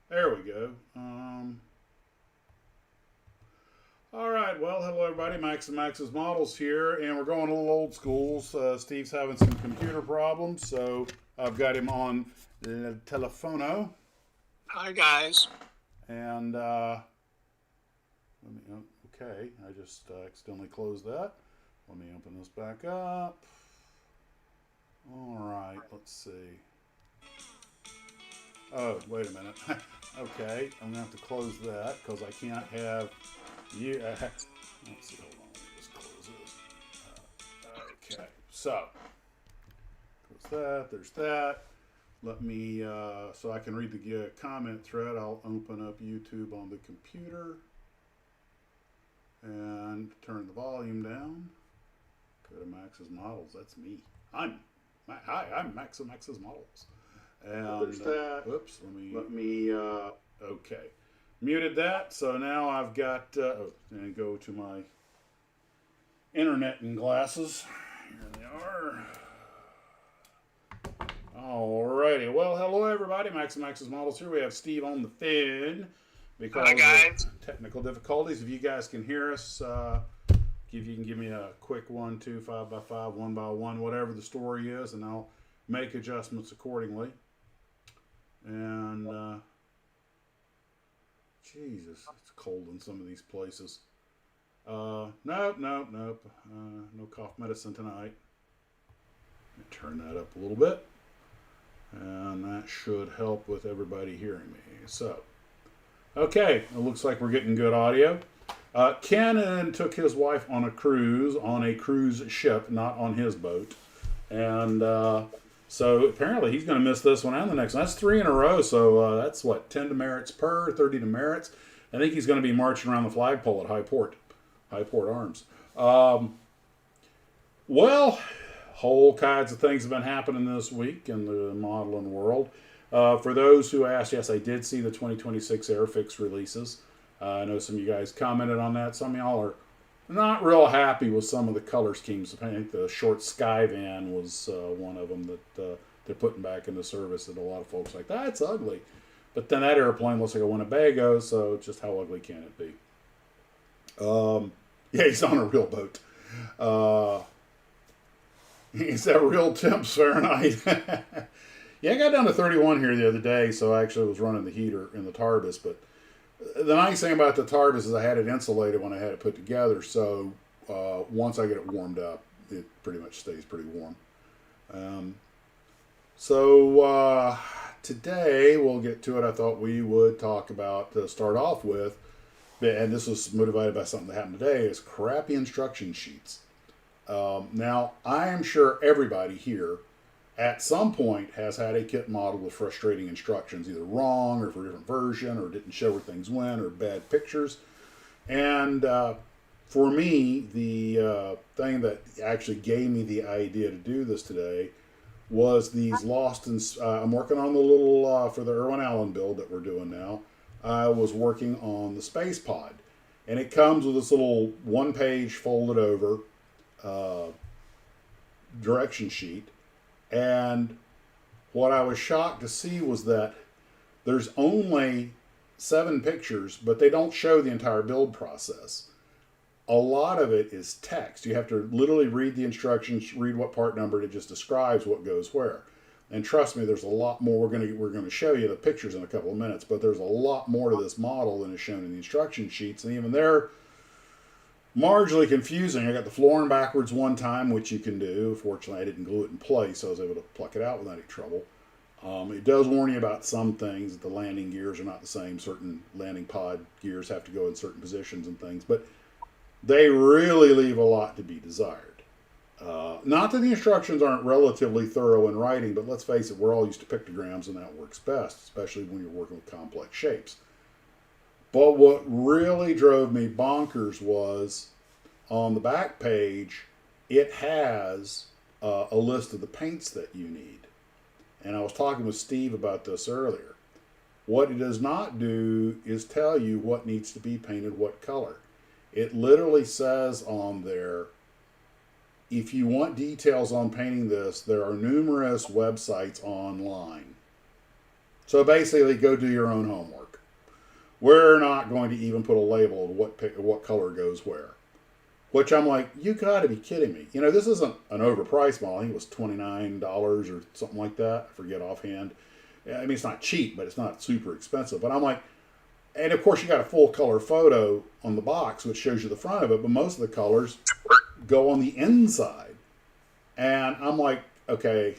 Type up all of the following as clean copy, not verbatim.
There we go. All right, well, hello everybody. Max and Max's Models here, and we're going a little old school. Steve's having some computer problems, so I've got him on the telefono. Hi, guys. And okay, I just accidentally closed that. Let me open this back up. All right, let's see. Oh, wait a minute. Okay, I'm gonna have to close that because I can't have you. Let's see. Hold on. Let me just close this. So, there's that. Let me, so I can read the comment thread, I'll open up YouTube on the computer and turn the volume down. Go to Max's Models, that's me. I'm Max's Models. And There's that. Whoops, Let me okay. Muted that, so now I've got, and go to my internet and glasses. Here they are. Alrighty, well, hello everybody. Max's Models here. We have Steve on the phone because Hi, guys. of technical difficulties. If you guys can hear us, you can give me a quick 1, 2, 5 by 5, 1 by 1, whatever the story is, and I'll make adjustments accordingly. And Jesus, it's cold in some of these places. Nope. No cough medicine tonight. Let me turn that up a little bit. And that should help with everybody hearing me. So, okay, it looks like we're getting good audio. Ken took his wife on a cruise ship, not on his boat. And so apparently he's going to miss this one and the next one. That's 3 in a row, so that's what, 10 demerits per, 30 demerits. I think he's going to be marching around the flagpole at Highport Arms. Well, whole kinds of things have been happening this week in the modeling world. For those who asked, yes, I did see the 2026 Airfix releases. I know some of you guys commented on that. Some of y'all are not real happy with some of the color schemes. I think the short sky van was one of them that they're putting back into service, that a lot of folks are like, that's ugly. But then that airplane looks like a Winnebago, so just how ugly can it be? Yeah, he's on a real boat. He's that real temps Fahrenheit. Yeah, I got down to 31 here the other day, so I actually was running the heater in the Tarbis. But the nice thing about the Tarbis is I had it insulated when I had it put together, so once I get it warmed up, it pretty much stays pretty warm. So today we'll get to it. I thought we would talk about, to start off with, and this was motivated by something that happened today, is crappy instruction sheets. Now, I am sure everybody here at some point has had a kit model with frustrating instructions, either wrong or for a different version, or didn't show where things went, or bad pictures. And for me, the thing that actually gave me the idea to do this today was these lost in, I'm working on the little, for the Irwin Allen build that we're doing now, I was working on the space pod. And it comes with this little one-page folded over direction sheet. And what I was shocked to see was that there's only 7 pictures, but they don't show the entire build process. A lot of it is text. You have to literally read the instructions, read what part number, and it just describes what goes where. And trust me, there's a lot more. We're going to show you the pictures in a couple of minutes, but there's a lot more to this model than is shown in the instruction sheets, and even they're marginally confusing. I got the flooring backwards one time, which you can do. Fortunately, I didn't glue it in place, so I was able to pluck it out without any trouble. It does warn you about some things, that the landing gears are not the same. Certain landing pod gears have to go in certain positions and things, but they really leave a lot to be desired. Not that the instructions aren't relatively thorough in writing, but let's face it, we're all used to pictograms, and that works best, especially when you're working with complex shapes. But what really drove me bonkers was on the back page, it has a list of the paints that you need. And I was talking with Steve about this earlier. What it does not do is tell you what needs to be painted what color. It literally says on there, if you want details on painting this, there are numerous websites online. So basically, go do your own homework. We're not going to even put a label of what color goes where. Which I'm like, you got to be kidding me. You know, this isn't an overpriced model. I think it was $29 or something like that. I forget offhand. I mean, it's not cheap, but it's not super expensive. But I'm like, and of course, you got a full color photo on the box, which shows you the front of it. But most of the colors go on the inside. And I'm like, okay,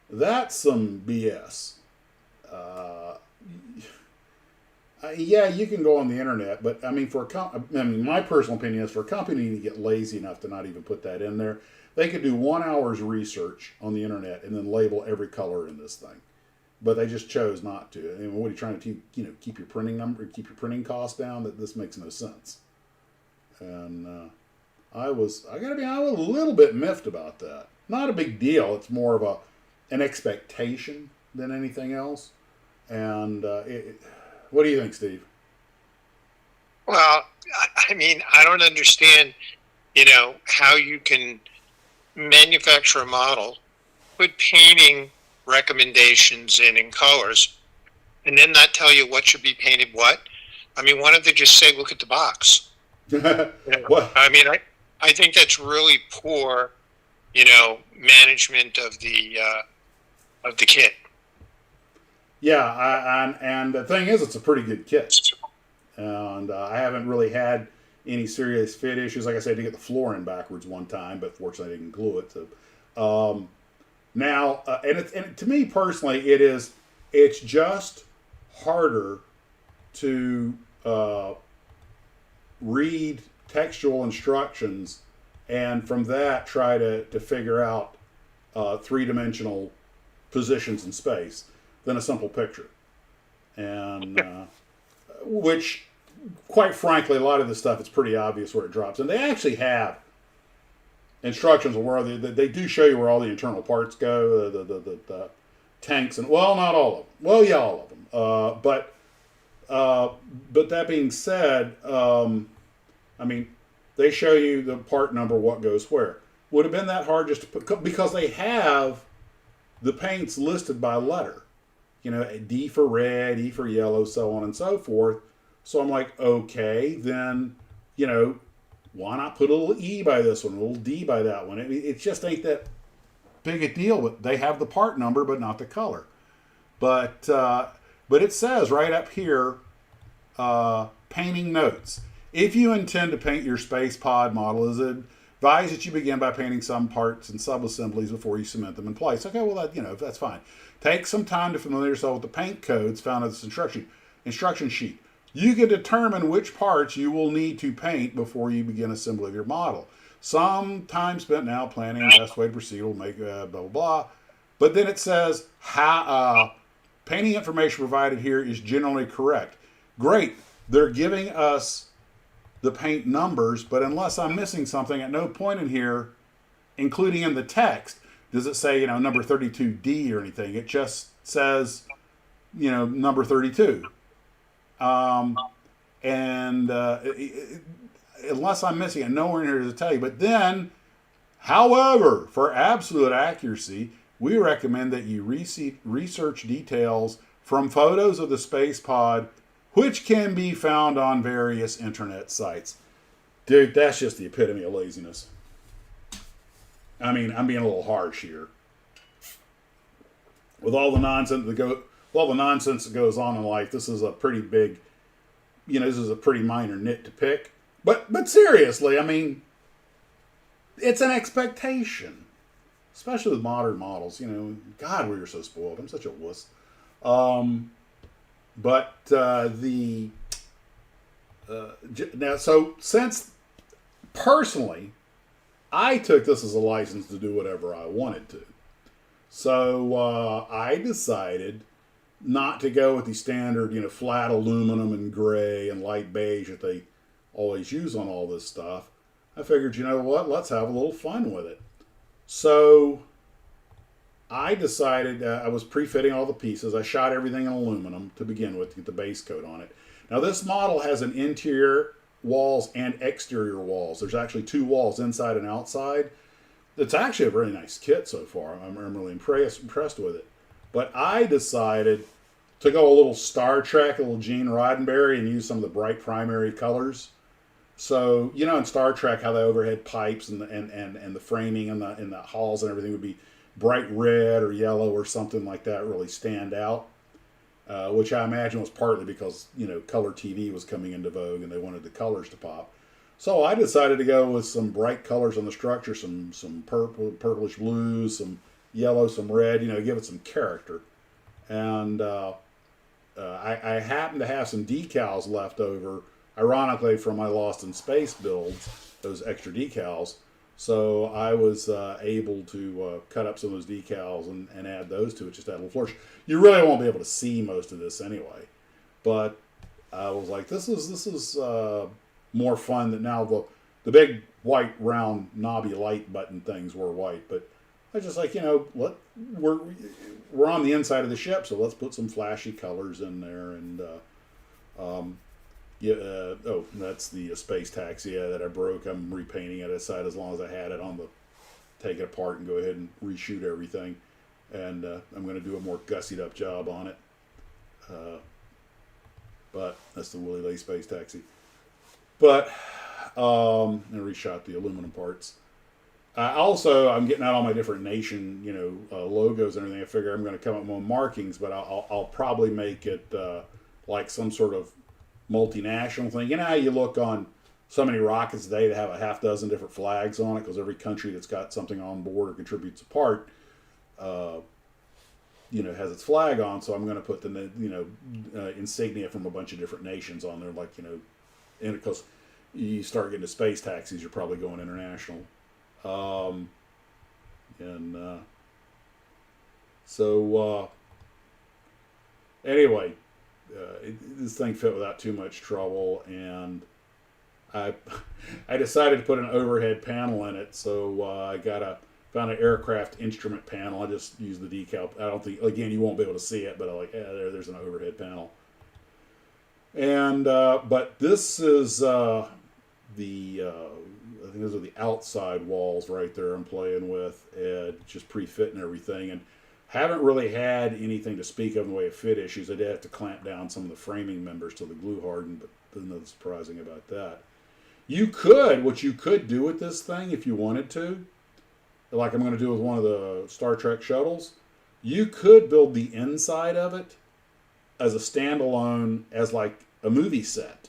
that's some BS. Yeah, you can go on the internet, but I mean, my personal opinion is for a company to get lazy enough to not even put that in there, they could do 1 hour's research on the internet and then label every color in this thing. But they just chose not to. I mean, what are you trying to, keep your printing number, keep your printing costs down? That this makes no sense. And I gotta be, I was a little bit miffed about that. Not a big deal. It's more of an expectation than anything else. And what do you think, Steve? Well, I mean, I don't understand, how you can manufacture a model, put painting recommendations in colors, and then not tell you what should be painted what. I mean, why don't they just say, look at the box? What? I mean, I think that's really poor, management of the kit. Yeah, and the thing is, it's a pretty good kit. And I haven't really had any serious fit issues. Like I said, I did get the floor in backwards one time, but fortunately I didn't glue it. So now, and to me personally, it's just harder to read textual instructions and from that try to figure out three-dimensional positions in space than a simple picture. And which, quite frankly, a lot of this stuff, it's pretty obvious where it drops. And they actually have instructions where they do show you where all the internal parts go, the tanks, and, well, not all of them. Well, yeah, all of them. But that being said, I mean, they show you the part number, what goes where. Would have been that hard just to put, because they have the paints listed by letter. D for red, E for yellow, so on and so forth. So I'm like, okay, then, why not put a little E by this one, a little D by that one? It just ain't that big a deal. But they have the part number, but not the color. But it says right up here, painting notes. If you intend to paint your space pod model, it is advised that you begin by painting some parts and sub-assemblies before you cement them in place. Okay, well, that's fine. Take some time to familiar yourself with the paint codes found in this instruction sheet. You can determine which parts you will need to paint before you begin assembly of your model. Some time spent now planning the best way to proceed will make blah, blah, blah. But then it says, painting information provided here is generally correct. Great. They're giving us the paint numbers, but unless I'm missing something, at no point in here, including in the text, does it say, number 32D or anything. It just says, number 32. Unless I'm missing it, nowhere in here does it tell you. But then, however, for absolute accuracy, we recommend that you research details from photos of the space pod, which can be found on various internet sites. Dude, that's just the epitome of laziness. I mean, I'm being a little harsh here. With all the nonsense that goes on in life, this is a pretty big, this is a pretty minor nit to pick. But seriously, I mean, it's an expectation, especially with modern models. God, we are so spoiled. I'm such a wuss. Now, so since personally, I took this as a license to do whatever I wanted to. So I decided not to go with the standard, flat aluminum and gray and light beige that they always use on all this stuff. I figured, what, let's have a little fun with it. So I decided I was pre-fitting all the pieces. I shot everything in aluminum to begin with to get the base coat on it. Now this model has an interior walls and exterior walls. There's actually two walls, inside and outside. It's actually a very nice kit so far. I'm really impressed with it. But I decided to go a little Star Trek, a little Gene Roddenberry, and use some of the bright primary colors. So, in Star Trek, how the overhead pipes and the framing and the halls and everything would be bright red or yellow or something like that, really stand out. Which I imagine was partly because, color TV was coming into vogue and they wanted the colors to pop. So I decided to go with some bright colors on the structure, some purplish blues, some yellow, some red, give it some character. And I happen to have some decals left over, ironically, from my Lost in Space builds, those extra decals. So I was able to cut up some of those decals and add those to it, just add a little flourish. You really won't be able to see most of this anyway, but I was like, this is more fun than now the big white round knobby light button things were white, but I was just like, we're on the inside of the ship, so let's put some flashy colors in there. And that's the space taxi that I broke. I'm repainting it aside as long as I had it on the take it apart and go ahead and reshoot everything. And I'm going to do a more gussied up job on it. But that's the Willie Lay space taxi. But I reshot the aluminum parts. Also, I'm getting out all my different nation, logos and everything. I figure I'm going to come up with more markings, but I'll probably make it like some sort of multinational thing. You know how you look on so many rockets today that have a half dozen different flags on it, because every country that's got something on board or contributes a part, has its flag on. So I'm going to put the insignia from a bunch of different nations on there, like and because you start getting to space taxis, you're probably going international. Anyway, this thing fit without too much trouble, and I decided to put an overhead panel in it. So I found an aircraft instrument panel. I just used the decal. I don't think, again, you won't be able to see it, but there's an overhead panel. And but this is I think those are the outside walls right there I'm playing with, and just pre-fitting everything, and haven't really had anything to speak of in the way of fit issues. I did have to clamp down some of the framing members till the glue hardened, but there's nothing surprising about that. What you could do with this thing if you wanted to, like I'm going to do with one of the Star Trek shuttles, you could build the inside of it as a standalone, as like a movie set,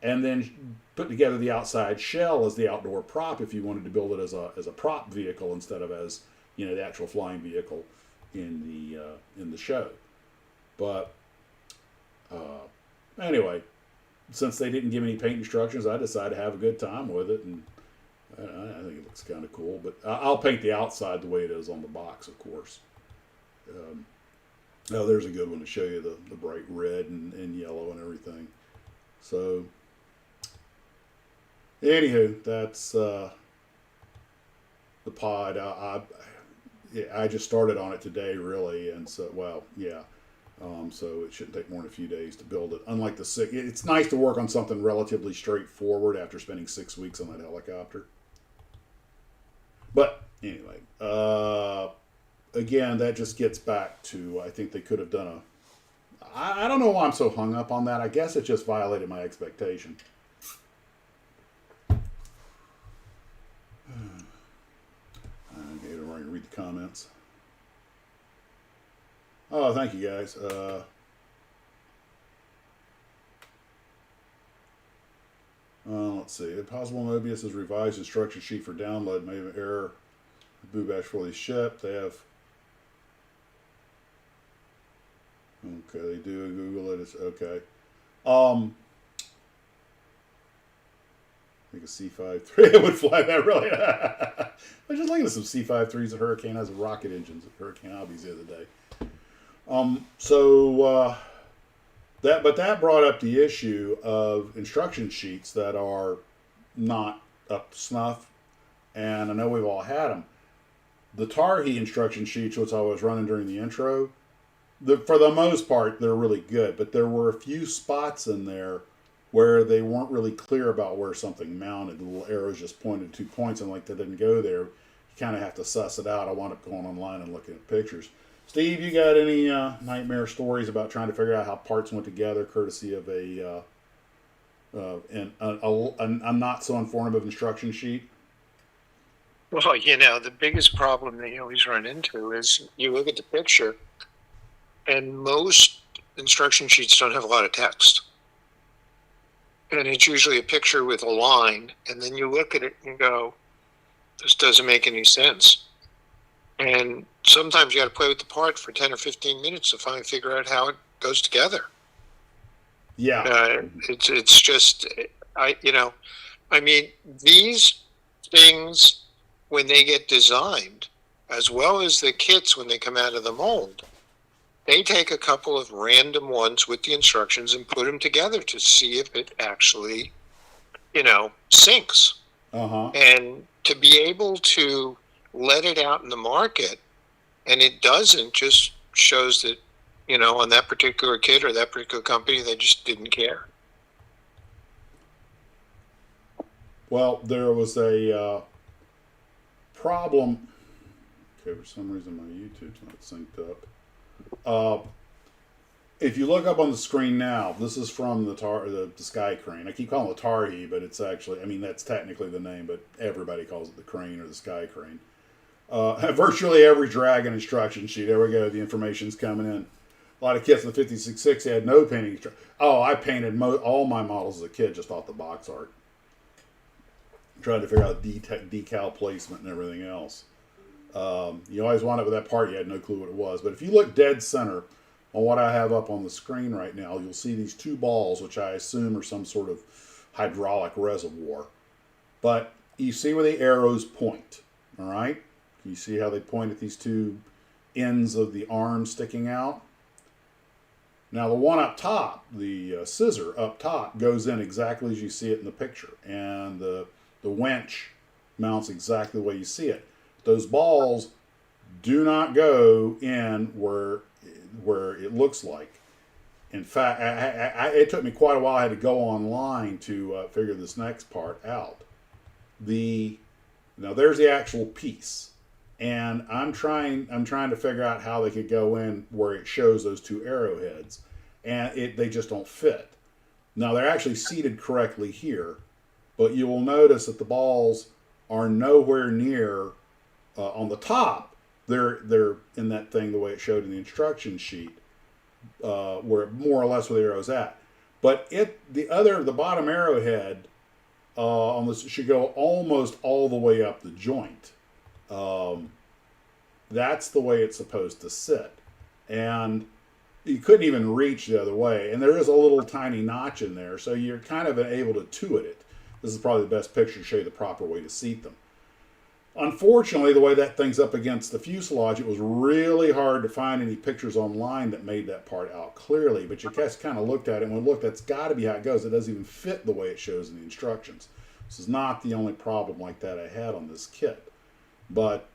and then put together the outside shell as the outdoor prop if you wanted to build it as a prop vehicle instead of as the actual flying vehicle in the show. But anyway, since they didn't give me any paint instructions, I decided to have a good time with it, and I think it looks kind of cool. But I'll paint the outside the way it is on the box, of course. There's a good one to show you the bright red and yellow and everything. So anywho, that's the pod. I just started on it today, really, and so so it shouldn't take more than a few days to build it. Unlike it's nice to work on something relatively straightforward after spending 6 weeks on that helicopter. But anyway, again, that just gets back to, I think they could have done I don't know why I'm so hung up on that. I guess it just violated my expectation. Okay, don't worry, read the comments. Oh, thank you guys. Let's see. Impossible Mobius has revised instruction sheet for download. May have an error. Boo Bash fully shipped. They have. Okay, they do. Google it. It's okay. I think a C53 it would fly that really. I was just looking at some C53s. The Hurricane has rocket engines at Hurricane Hobbies the other day. That brought up the issue of instruction sheets that are not up to snuff, and I know we've all had them. The Tarhi instruction sheets, which I was running during the intro, for the most part, they're really good, but there were a few spots in there where they weren't really clear about where something mounted. The little arrows just pointed to 2 points, and like they didn't go there. You kind of have to suss it out. I wound up going online and looking at pictures. Steve, you got any nightmare stories about trying to figure out how parts went together, courtesy of a not so informative instruction sheet? Well, the biggest problem they always run into is you look at the picture, and most instruction sheets don't have a lot of text. And it's usually a picture with a line, and then you look at it and go, this doesn't make any sense. And sometimes you got to play with the part for 10 or 15 minutes to finally figure out how it goes together. Yeah. It's just I mean, these things when they get designed, as well as the kits when they come out of the mold, they take a couple of random ones with the instructions and put them together to see if it actually, syncs. Uh-huh. And to be able to let it out in the market and it doesn't just shows that, on that particular kit or that particular company, they just didn't care. Well, there was a problem. Okay, for some reason my YouTube's not synced up. If you look up on the screen now, this is from the Sky Crane. I keep calling it Tarhi, but it's actually, I mean, that's technically the name, but everybody calls it the Crane or the Sky Crane. Virtually every Dragon instruction sheet. There we go. The information's coming in. A lot of kits in the 5660 had no painting. Oh, I painted all my models as a kid just off the box art. Trying to figure out decal placement and everything else. You always wound up with that part. You had no clue what it was. But if you look dead center on what I have up on the screen right now, you'll see these two balls, which I assume are some sort of hydraulic reservoir. But you see where the arrows point, all right? You see how they point at these two ends of the arm sticking out? Now the one up top, the scissor up top, goes in exactly as you see it in the picture. And the winch mounts exactly the way you see it. Those balls do not go in where it looks like. In fact, it took me quite a while. I had to go online to figure this next part out. Now there's the actual piece, and I'm trying to figure out how they could go in where it shows those two arrowheads, and they just don't fit. Now they're actually seated correctly here, but you will notice that the balls are nowhere near on the top. They're in that thing the way it showed in the instruction sheet, where more or less where the arrow's at. But the bottom arrowhead on this should go almost all the way up the joint. That's the way it's supposed to sit, and you couldn't even reach the other way. And there is a little tiny notch in there, so you're kind of able to tuit it. This is probably the best picture to show you the proper way to seat them. Unfortunately, the way that thing's up against the fuselage, it was really hard to find any pictures online that made that part out clearly. But you just kind of looked at it and went, look, that's got to be how it goes. It doesn't even fit the way it shows in the instructions. This is not the only problem like that I had on this kit. But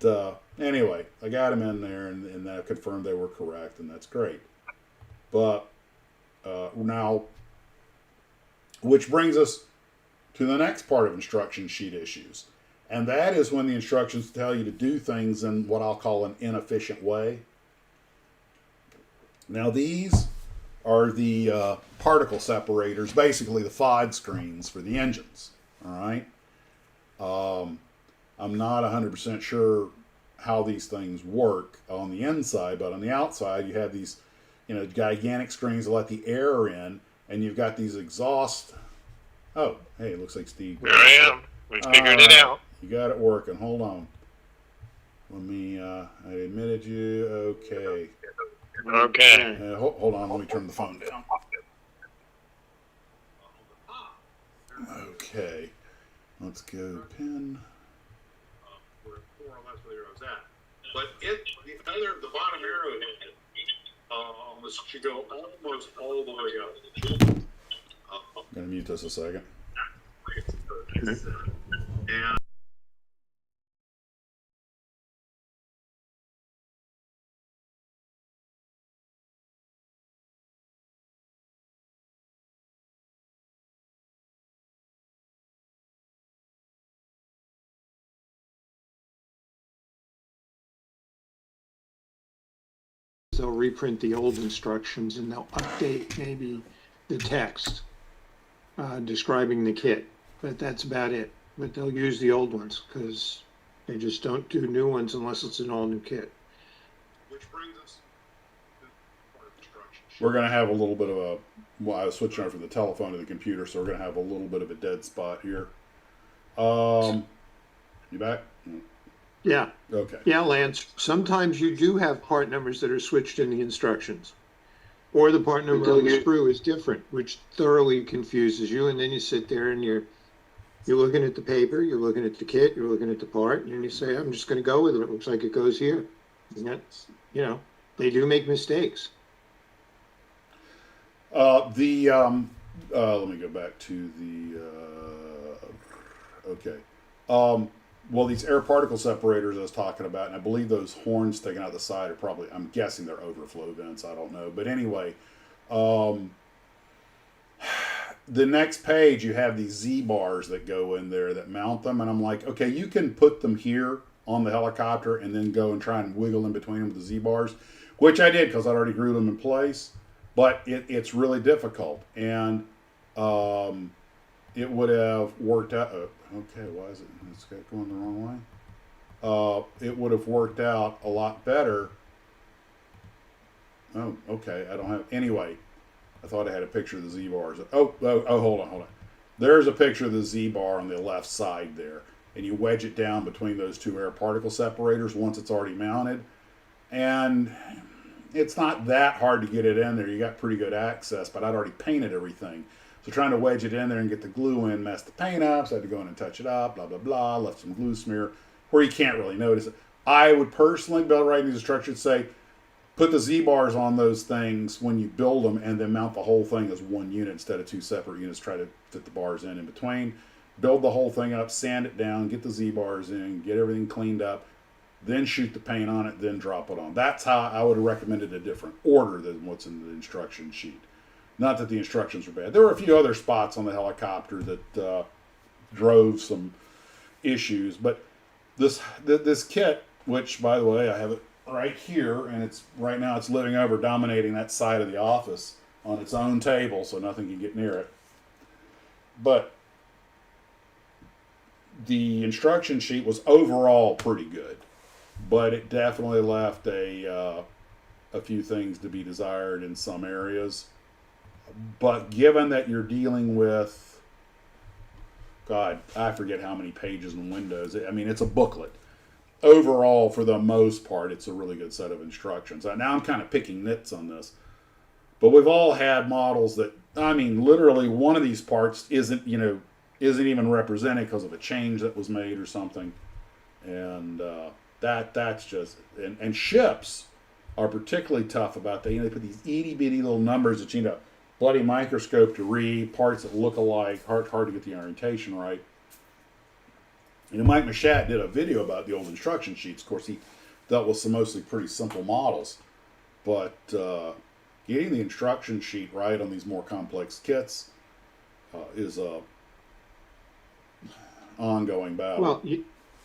anyway, I got them in there, and I confirmed they were correct, and that's great. But now, which brings us to the next part of instruction sheet issues. And that is when the instructions tell you to do things in what I'll call an inefficient way. Now these are the particle separators, basically the FOD screens for the engines. All right. I'm not 100% sure how these things work on the inside, but on the outside you have these, gigantic screens that let the air in, and you've got these exhaust. Oh, hey, it looks like Steve. Here I am. We figured it out. You got it working. Hold on. Let me, I admitted you. Okay. Okay. Hold on. Let me turn the phone down. Okay. Let's go pin. More or less where the arrow's at. But the bottom arrowhead should go almost all the way up. I'm going to mute this a second. And they'll reprint the old instructions and they'll update maybe the text describing the kit, but that's about it. But they'll use the old ones because they just don't do new ones unless it's an all new kit. Which brings us to part of instruction. We're going to have a little bit of I was switching over from the telephone to the computer, so we're going to have a little bit of a dead spot here. You back? Yeah. Okay. Yeah, Lance. Sometimes you do have part numbers that are switched in the instructions. Or the part number on the screw is different, which thoroughly confuses you. And then you sit there and you're looking at the paper, you're looking at the kit, you're looking at the part, and you say, I'm just going to go with it. It looks like it goes here. And that's, they do make mistakes. Let me go back to okay. Well, these air particle separators I was talking about, and I believe those horns sticking out the side are probably, I'm guessing they're overflow vents. I don't know. But anyway, the next page, you have these Z-bars that go in there that mount them. And I'm like, okay, you can put them here on the helicopter and then go and try and wiggle in between them with the Z-bars, which I did because I'd already glued them in place. But it's really difficult. And it would have worked out. Okay, why is it's going the wrong way? It would have worked out a lot better. Oh, okay. I don't have. Anyway, I thought I had a picture of the Z-bars. Oh, hold on. There's a picture of the Z-bar on the left side there. And you wedge it down between those two air particle separators once it's already mounted. And it's not that hard to get it in there. You got pretty good access, but I'd already painted everything. So trying to wedge it in there and get the glue in messed the paint up. So I had to go in and touch it up, blah, blah, blah. Left some glue smear where you can't really notice it. I would personally build writing these instructions say, put the Z-bars on those things when you build them and then mount the whole thing as one unit instead of two separate units. Try to fit the bars in between. Build the whole thing up, sand it down, get the Z-bars in, get everything cleaned up, then shoot the paint on it, then drop it on. That's how I would have recommended a different order than what's in the instruction sheet. Not that the instructions were bad. There were a few other spots on the helicopter that drove some issues, but this kit, which by the way I have it right here, and it's right now it's living over, dominating that side of the office on its own table, so nothing can get near it. But the instruction sheet was overall pretty good, but it definitely left a few things to be desired in some areas. But given that you're dealing with, God, I forget how many pages and windows. I mean, it's a booklet. Overall, for the most part, it's a really good set of instructions. Now I'm kind of picking nits on this, but we've all had models that, I mean, literally one of these parts isn't even represented because of a change that was made or something, and that's just and ships are particularly tough about that. They put these itty bitty little numbers that you need a bloody microscope to read, parts that look alike, hard to get the orientation right. Mike Mashat did a video about the old instruction sheets. Of course, he dealt with some mostly pretty simple models, but getting the instruction sheet right on these more complex kits is a ongoing battle. Well,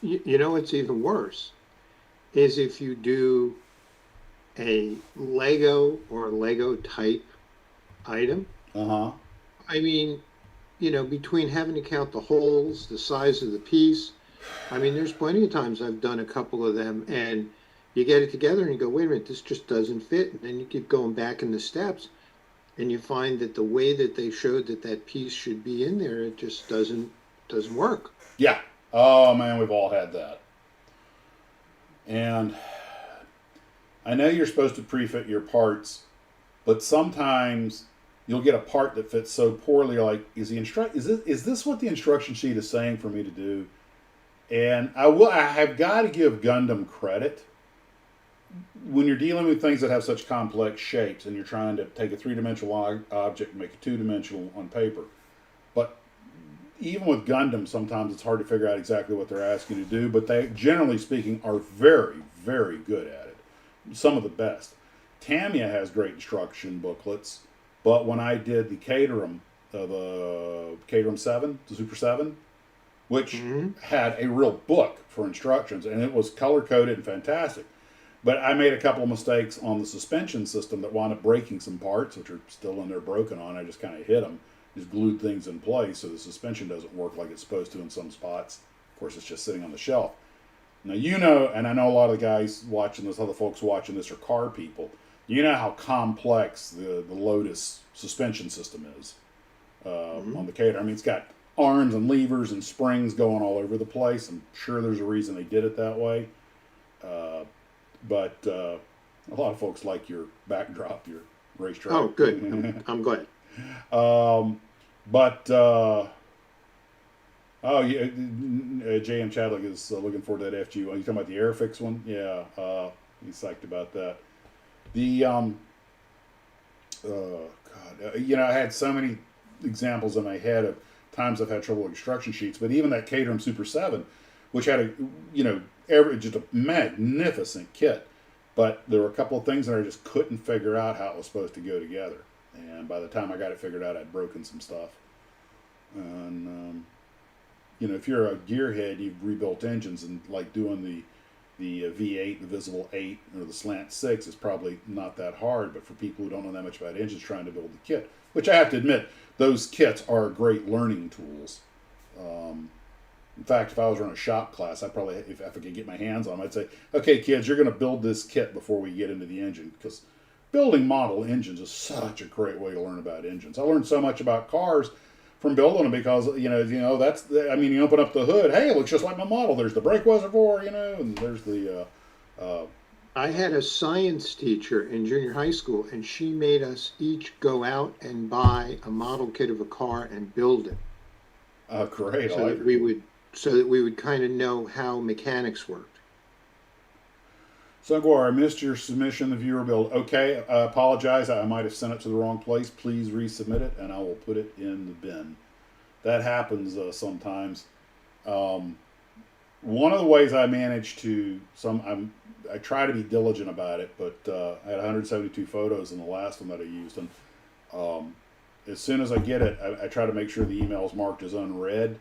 you know what's even worse is if you do a Lego or Lego type item. I mean, between having to count the holes, the size of the piece, I mean, there's plenty of times I've done a couple of them and you get it together and you go, wait a minute, this just doesn't fit. And then you keep going back in the steps and you find that the way that they showed that piece should be in there, it just doesn't work. Yeah. Oh man, we've all had that. And I know you're supposed to pre-fit your parts, but sometimes you'll get a part that fits so poorly. Like, is this what the instruction sheet is saying for me to do? And I have got to give Gundam credit when you're dealing with things that have such complex shapes and you're trying to take a three-dimensional object and make it two-dimensional on paper. But even with Gundam, sometimes it's hard to figure out exactly what they're asking you to do. But they, generally speaking, are very, very good at it. Some of the best. Tamiya has great instruction booklets. But when I did the Caterham, the Caterham 7, the Super 7, which had a real book for instructions, and it was color-coded and fantastic. But I made a couple of mistakes on the suspension system that wound up breaking some parts, which are still in there broken on. I just kind of hit them, just glued things in place so the suspension doesn't work like it's supposed to in some spots. Of course, it's just sitting on the shelf. Now, and I know a lot of the guys watching this, other folks watching this are car people. You know how complex the Lotus suspension system is on the Caterham. I mean, it's got arms and levers and springs going all over the place. I'm sure there's a reason they did it that way. But a lot of folks like your backdrop, your racetrack. Oh, good. I'm glad. But oh yeah, J.M. Chadwick is looking forward to that FG one. You talking about the Airfix one? Yeah, he's psyched about that. The oh God, I had so many examples in my head of times I've had trouble with instruction sheets. But even that Caterham Super 7, which had just a magnificent kit, but there were a couple of things that I just couldn't figure out how it was supposed to go together. And by the time I got it figured out, I'd broken some stuff. And if you're a gearhead, you've rebuilt engines, and like doing the V8, the Visible 8, or the Slant 6 is probably not that hard. But for people who don't know that much about engines, trying to build the kit, which I have to admit, those kits are great learning tools. In fact, if I was running a shop class, I'd probably, if I could get my hands on them, I'd say, okay, kids, you're going to build this kit before we get into the engine, because building model engines is such a great way to learn about engines. I learned so much about cars from building them because, you open up the hood, hey, it looks just like my model. There's the brake reservoir, and there's the... I had a science teacher in junior high school, and she made us each go out and buy a model kit of a car and build it. Great. So that we would kind of know how mechanics worked. Sungwar, I missed your submission, the viewer build. Okay, I apologize. I might have sent it to the wrong place. Please resubmit it, and I will put it in the bin. That happens sometimes. One of the ways I manage to I try to be diligent about it, but I had 172 photos in the last one that I used, and as soon as I get it, I try to make sure the email is marked as unread,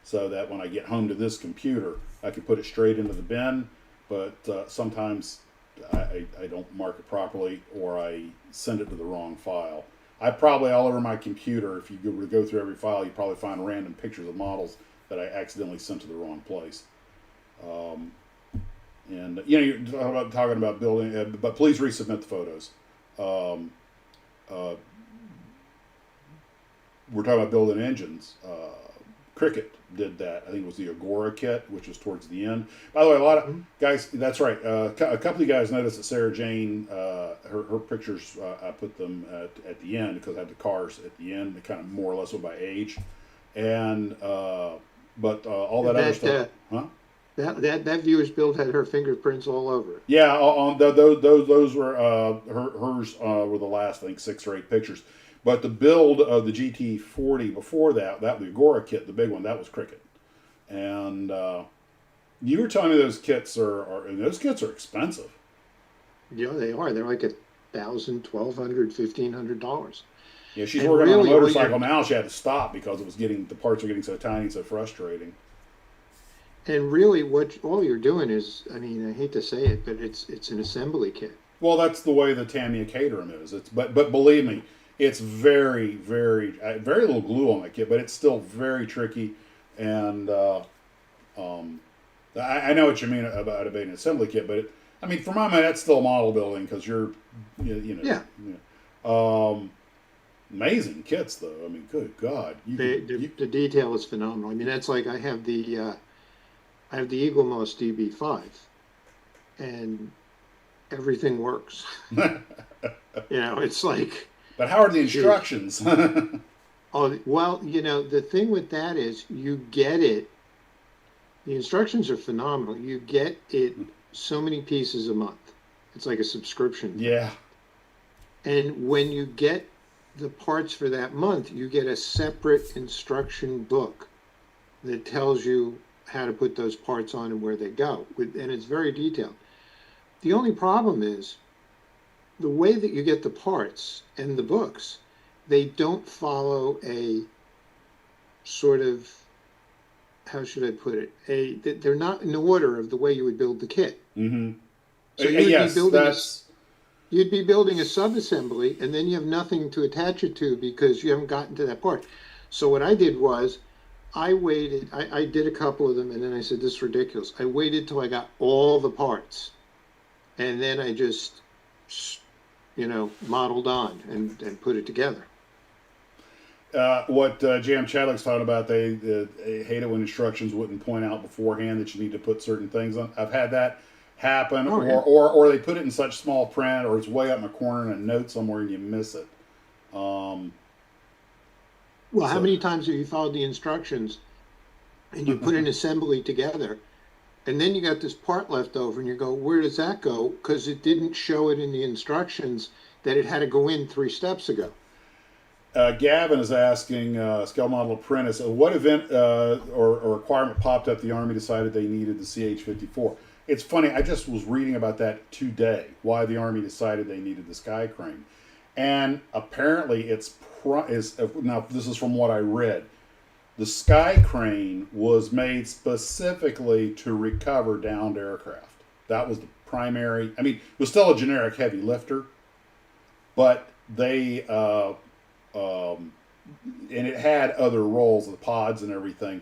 so that when I get home to this computer, I can put it straight into the bin. But sometimes I don't mark it properly, or I send it to the wrong file. I probably, all over my computer, if you go through every file, you probably find random pictures of models that I accidentally sent to the wrong place. You're talking about building, but please resubmit the photos. We're talking about building engines. Cricket did that. I think it was the Agora kit, which was towards the end. By the way, a lot of guys, that's right. A couple of guys noticed that Sarah Jane, her pictures, I put them at the end because I had the cars at the end. They kind of more or less went by age. And, but all that other stuff, huh? That viewer's build had her fingerprints all over it. Yeah, those were hers were the last, I think, 6 or 8 pictures. But the build of the GT40 before that the Agora kit, the big one, that was Cricket. And you were telling me those kits are expensive. Yeah, they are. They're like $1,000, $1,200, $1,500. Yeah, she's working on a motorcycle now. She had to stop because the parts were getting so tiny and so frustrating. And really, what all you're doing is, I mean, I hate to say it, but it's an assembly kit. Well, that's the way the Tamiya Caterham is. But believe me, it's very, very, very little glue on that kit, but it's still very tricky. And I know what you mean about it being an assembly kit, but for my money, that's still model building because yeah. Amazing kits, though. I mean, good God, the detail is phenomenal. I mean, that's like I have the Eagle Moss DB5, and everything works. It's like. But how are the instructions? Oh, well, the thing with that is you get it. The instructions are phenomenal. You get it so many pieces a month. It's like a subscription. Yeah. And when you get the parts for that month, you get a separate instruction book that tells you how to put those parts on and where they go. And it's very detailed. The only problem is the way that you get the parts and the books, they don't follow a sort of, how should I put it? They're not in order of the way you would build the kit. Mm-hmm. So you'd be building a sub-assembly, and then you have nothing to attach it to because you haven't gotten to that part. So what I did was, I waited. I did a couple of them, and then I said, "This is ridiculous." I waited till I got all the parts, and then I just, modeled on and put it together. What J.M. Chadwick's talking about, they hate it when instructions wouldn't point out beforehand that you need to put certain things on. I've had that happen, Oh, yeah. or they put it in such small print, or it's way up in a corner in a note somewhere and you miss it. Um, Well, how so many times have you followed the instructions and you put an assembly together and then you got this part left over and you go, where does that go? Because it didn't show it in the instructions that it had to go in 3 steps ago. Gavin is asking, Scale Model Apprentice, what event or requirement popped up the Army decided they needed the CH-54? It's funny, I just was reading about that today, why the Army decided they needed the Sky Crane. And apparently now this is from what I read, the Sky Crane was made specifically to recover downed aircraft. That was the primary, I mean, it was still a generic heavy lifter, but they, and it had other roles, the pods and everything.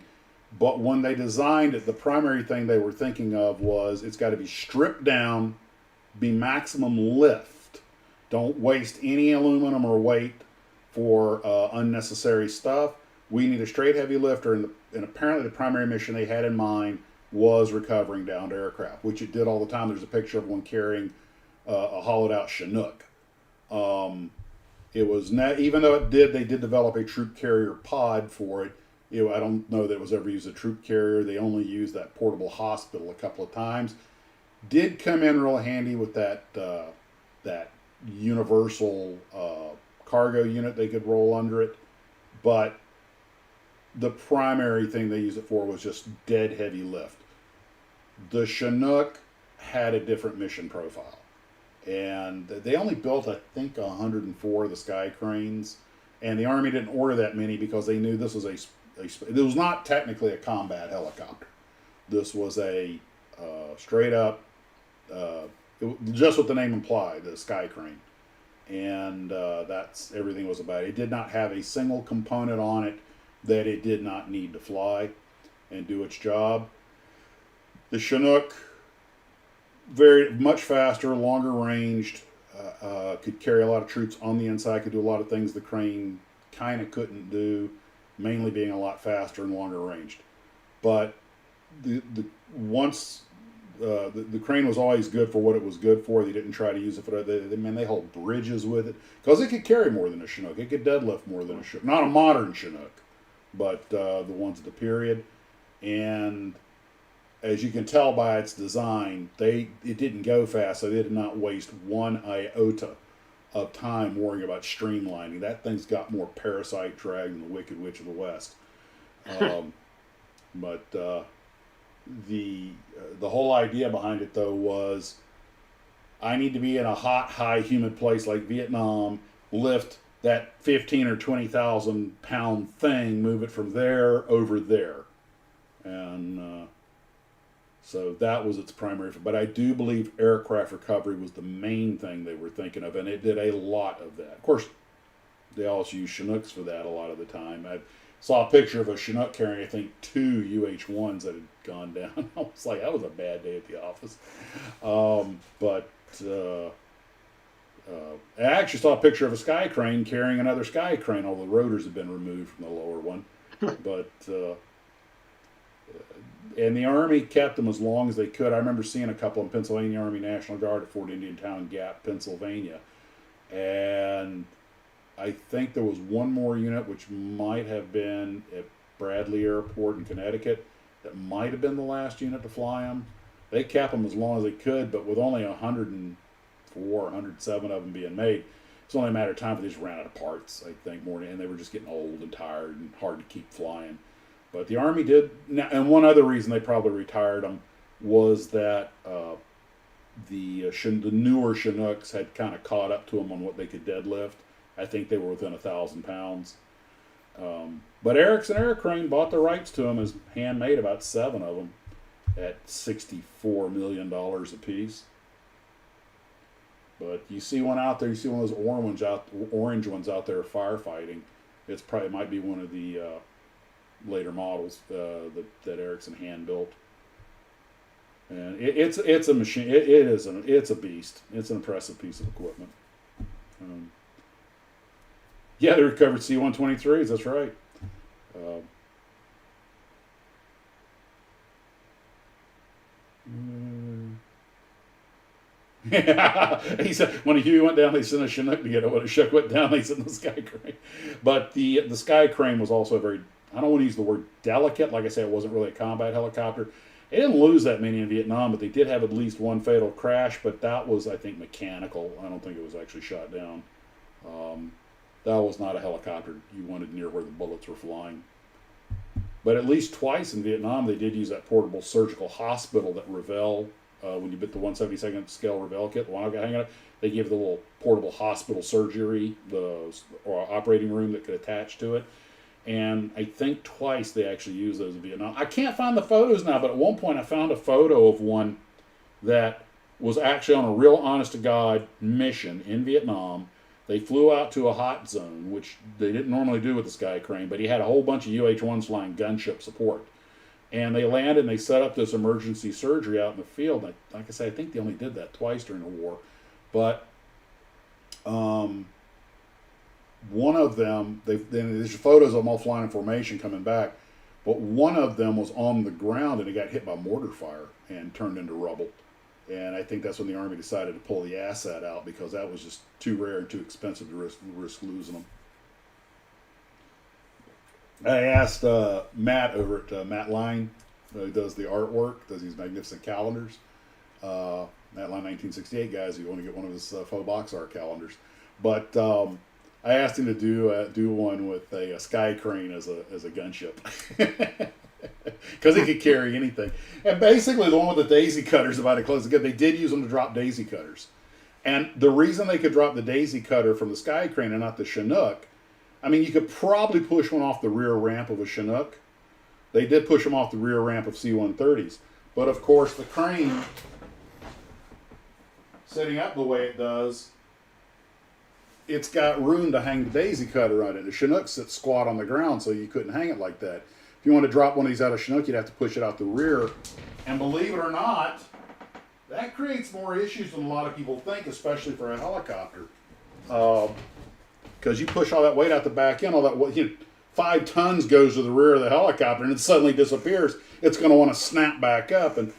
But when they designed it, the primary thing they were thinking of was it's got to be stripped down, be maximum lift. Don't waste any aluminum or weight for unnecessary stuff. We need a straight heavy lifter, and apparently the primary mission they had in mind was recovering downed aircraft, which it did all the time. There's a picture of one carrying a hollowed out Chinook. It was not, even though they did develop a troop carrier pod for it. I don't know that it was ever used as a troop carrier. They only used that portable hospital a couple of times. Did come in real handy with that universal cargo unit they could roll under it, but the primary thing they used it for was just dead heavy lift. The Chinook had a different mission profile. And they only built, I think, 104 of the Sky Cranes. And the Army didn't order that many because they knew this was it was not technically a combat helicopter. This was a straight up, just what the name implied, the Sky Crane. And that's everything was about it. It did not have a single component on it that it did not need to fly and do its job. The Chinook, very much faster, longer ranged, could carry a lot of troops on the inside, could do a lot of things the Crane kind of couldn't do, mainly being a lot faster and longer ranged. But the Crane was always good for what it was good for. They didn't try to use it for they hold bridges with it because it could carry more than a Chinook. It could deadlift more than a Chinook. Not a modern Chinook, but the ones of the period. And as you can tell by its design, it didn't go fast, so they did not waste one iota of time worrying about streamlining. That thing's got more parasite drag than the Wicked Witch of the West. But the whole idea behind it, though, was I need to be in a hot, high, humid place like Vietnam, lift that 15 or 20,000 pound thing, move it from there over there, and so that was its primary. But I do believe aircraft recovery was the main thing they were thinking of, and it did a lot of that. Of course, they also use Chinooks for that a lot of the time. I saw a picture of a Chinook carrying, I think, 2 UH-1s that had gone down. I was like, that was a bad day at the office. I actually saw a picture of a Sky Crane carrying another Sky Crane, although the rotors had been removed from the lower one. But and the Army kept them as long as they could. I remember seeing a couple in Pennsylvania Army National Guard at Fort Indian Town Gap, Pennsylvania. And I think there was one more unit, which might have been at Bradley Airport in Connecticut, that might have been the last unit to fly them. They kept them as long as they could, but with only 104, 107 of them being made, it's only a matter of time for they just ran out of parts, I think, more, and they were just getting old and tired and hard to keep flying. But the Army did, and one other reason they probably retired them was that the newer Chinooks had kind of caught up to them on what they could deadlift. I think they were within 1,000 pounds. But Erickson Air Crane bought the rights to them, as handmade about 7 of them at $64 million a piece. But you see one out there, you see one of those orange ones out there firefighting. It might be one of the later models that Erickson hand built, and it's a machine. It's a beast. It's an impressive piece of equipment. Yeah, they recovered C-123s. That's right. Yeah, he said when a Huey went down, they sent a Chinook to get it. When a Chinook went down, they sent the Sky Crane. But the Sky Crane was also a very, I don't want to use the word delicate. Like I said, it wasn't really a combat helicopter. They didn't lose that many in Vietnam, but they did have at least one fatal crash. But that was, I think, mechanical. I don't think it was actually shot down. That was not a helicopter you wanted near where the bullets were flying. But at least twice in Vietnam, they did use that portable surgical hospital that Revell, when you bit the 1/72nd scale Revell kit, the one I got hanging up, they gave the little portable hospital surgery, or operating room that could attach to it. And I think twice they actually used those in Vietnam. I can't find the photos now, but at one point I found a photo of one that was actually on a real honest-to-God mission in Vietnam. They flew out to a hot zone, which they didn't normally do with the Sky Crane, but he had a whole bunch of UH-1s flying gunship support. And they landed and they set up this emergency surgery out in the field. And like I say, I think they only did that twice during the war. But one of them, then there's photos of them all flying in formation coming back, but one of them was on the ground and it got hit by mortar fire and turned into rubble. And I think that's when the Army decided to pull the ASAT out because that was just too rare and too expensive to risk losing them. I asked Matt over at Matt Line, who does the artwork, does these magnificent calendars. Matt Line 1968 guys, you want to get one of his faux box art calendars. But I asked him to do one with a Sky Crane as a gunship. Because he could carry anything. And basically the one with the daisy cutters about to close again, they did use them to drop daisy cutters. And the reason they could drop the daisy cutter from the Sky Crane and not the Chinook, I mean, you could probably push one off the rear ramp of a Chinook. They did push them off the rear ramp of C-130s. But of course the crane, setting up the way it does, it's got room to hang the daisy cutter on it. The Chinook sits squat on the ground, so you couldn't hang it like that. If you want to drop one of these out of Chinook, you'd have to push it out the rear. And believe it or not, that creates more issues than a lot of people think, especially for a helicopter. Because you push all that weight out the back end, all that 5 tons goes to the rear of the helicopter, and it suddenly disappears. It's going to want to snap back up. And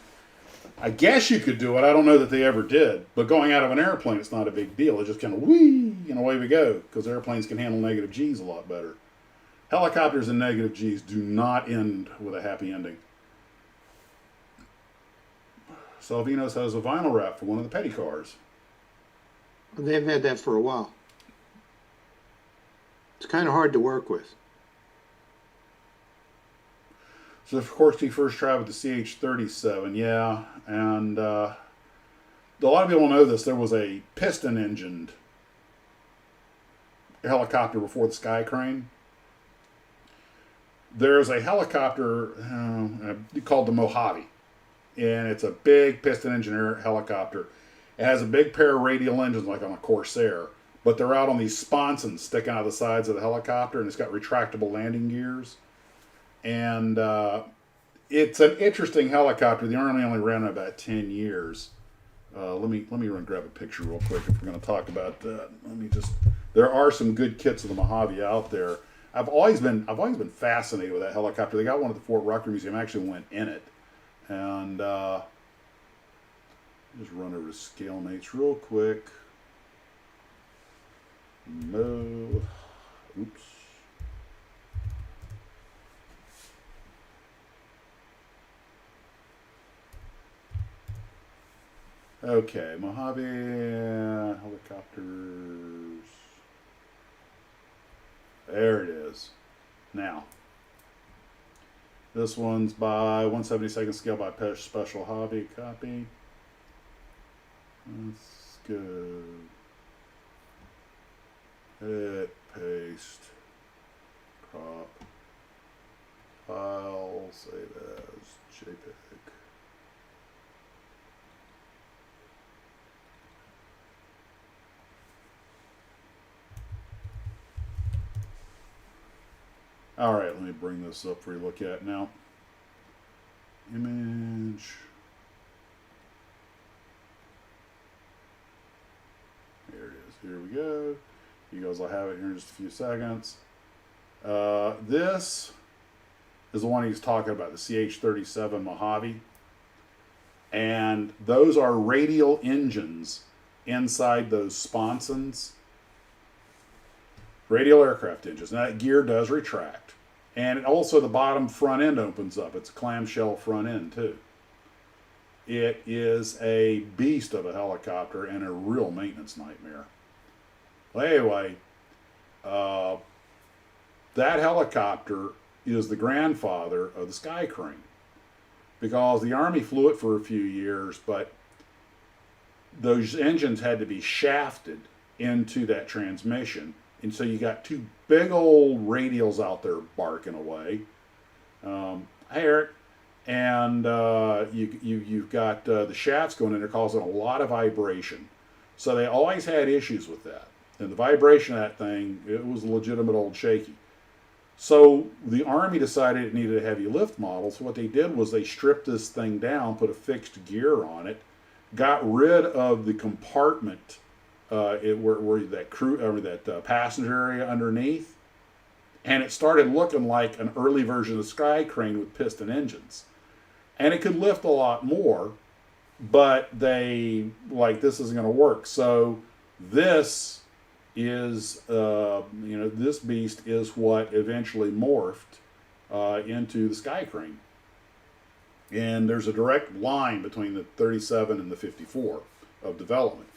I guess you could do it. I don't know that they ever did. But going out of an airplane, it's not a big deal. It just kind of whee, and away we go. Because airplanes can handle negative G's a lot better. Helicopters and negative G's do not end with a happy ending. Salvinos has a vinyl wrap for one of the petty cars. They've had that for a while. It's kind of hard to work with. So, of course, he first tried with the CH-37, yeah. And a lot of people know this. There was a piston-engined helicopter before the Sky Crane. There's a helicopter called the Mojave, and it's a big piston-engined helicopter. It has a big pair of radial engines like on a Corsair, but they're out on these sponsons sticking out of the sides of the helicopter, and it's got retractable landing gears. And it's an interesting helicopter. The Army only ran it about 10 years. Let me run and grab a picture real quick if we're going to talk about that. There are some good kits of the Mojave out there. I've always been fascinated with that helicopter. They got one at the Fort Rucker Museum. I actually went in it, and just run over to scale mates real quick. Oops. Okay, Mojave helicopters. There it is. Now, this one's by 1/72nd scale by Special Hobby. Copy. That's good. Hit, paste, crop, file, save as JPEG. All right, let me bring this up for you to look at now. Image. Here it is. Here we go. You guys will have it here in just a few seconds. This is the one he's talking about, the CH-37 Mojave. And those are radial engines inside those sponsons. Radial aircraft engines. Now that gear does retract. And also the bottom front end opens up. It's a clamshell front end too. It is a beast of a helicopter and a real maintenance nightmare. Well, anyway, that helicopter is the grandfather of the Sky Crane, because the Army flew it for a few years, but those engines had to be shafted into that transmission, and so you got two big old radials out there barking away. Hey, Eric. And you've got the shafts going in there causing a lot of vibration. So they always had issues with that. And the vibration of that thing, it was a legitimate old shaky. So the Army decided it needed a heavy lift model. So what they did was they stripped this thing down, put a fixed gear on it, got rid of the compartment where that crew or that passenger area underneath, and it started looking like an early version of the Sky Crane with piston engines. And it could lift a lot more, but they this isn't going to work. So this is this beast is what eventually morphed into the Sky Crane. And there's a direct line between the 37 and the 54 of development.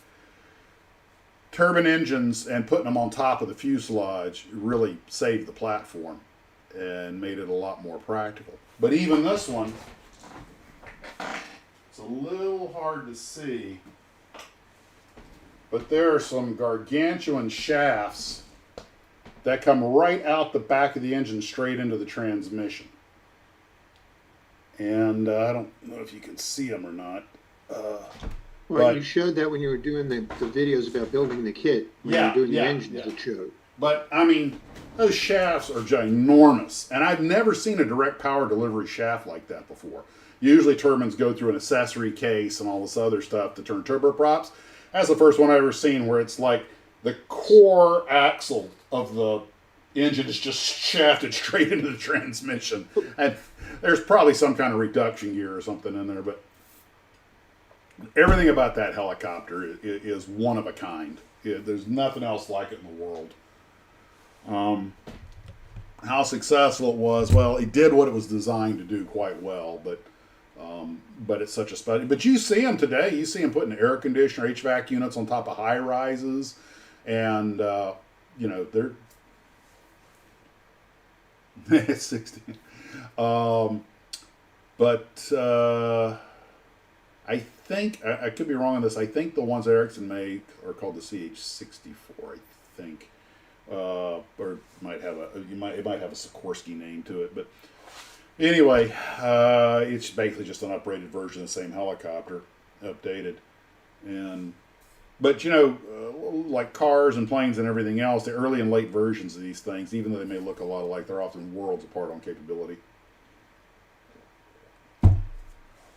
Turbine engines and putting them on top of the fuselage really saved the platform and made it a lot more practical. But even this one, it's a little hard to see, but there are some gargantuan shafts that come right out the back of the engine straight into the transmission. And I don't know if you can see them or not. Well, you showed that when you were doing the videos about building the kit. When you were doing the engines, it showed. But, I mean, those shafts are ginormous. And I've never seen a direct power delivery shaft like that before. Usually turbines go through an accessory case and all this other stuff to turn turboprops. That's the first one I've ever seen where it's like the core axle of the engine is just shafted straight into the transmission. And there's probably some kind of reduction gear or something in there, but everything about that helicopter is one of a kind. There's nothing else like it in the world. How successful it was, well, it did what it was designed to do quite well, but it's such a special. But you see them today. You see them putting air conditioner, HVAC units on top of high rises, and they're it's 16. I think I could be wrong on this. I think the ones Ericsson make are called the CH-64. I think, or it might have a Sikorsky name to it. But anyway, it's basically just an upgraded version of the same helicopter, updated. But like cars and planes and everything else, the early and late versions of these things, even though they may look a lot alike, they're often worlds apart on capability.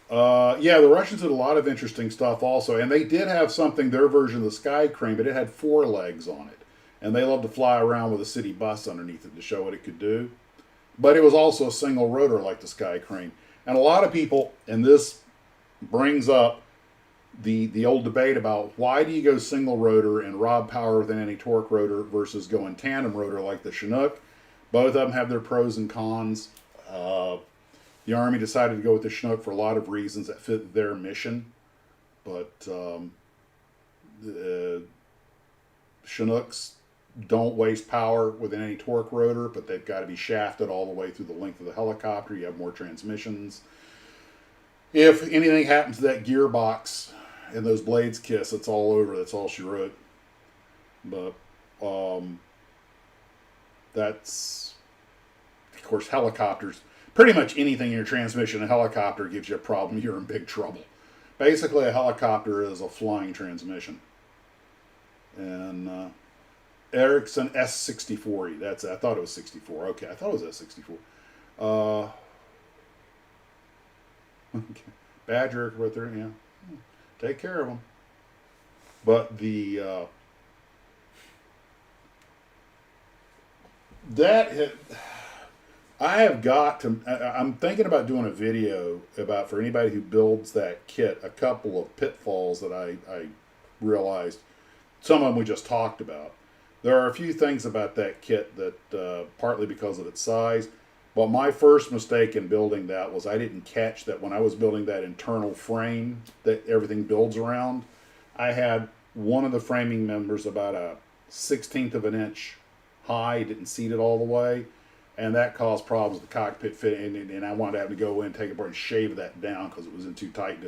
The Russians did a lot of interesting stuff also, and they did have something, their version of the Sky Crane, but it had 4 legs on it. And they loved to fly around with a city bus underneath it to show what it could do. But it was also a single rotor like the Sky Crane. And a lot of people, and this brings up the old debate about why do you go single rotor and rob power with an anti-torque rotor versus going tandem rotor like the Chinook. Both of them have their pros and cons. The Army decided to go with the Chinook for a lot of reasons that fit their mission. But the Chinooks don't waste power with an anti-torque rotor, but they've got to be shafted all the way through the length of the helicopter. You have more transmissions. If anything happens to that gearbox and those blades kiss, it's all over. That's all she wrote. But that's, of course, helicopters. Pretty much anything in your transmission, a helicopter gives you a problem, you're in big trouble. Basically, a helicopter is a flying transmission. And Ericsson S6040, that's it. I thought it was 64. Okay, I thought it was S64. Okay. Badger right there, yeah. Take care of them. But I have got to. I'm thinking about doing a video about, for anybody who builds that kit, a couple of pitfalls that I realized. Some of them we just talked about. There are a few things about that kit that, partly because of its size, but my first mistake in building that was I didn't catch that when I was building that internal frame that everything builds around. I had one of the framing members about a 1/16 of an inch high, didn't seat it all the way, and that caused problems with the cockpit fit, and I wanted to have to go in, take it apart, and shave that down because it was in too tight.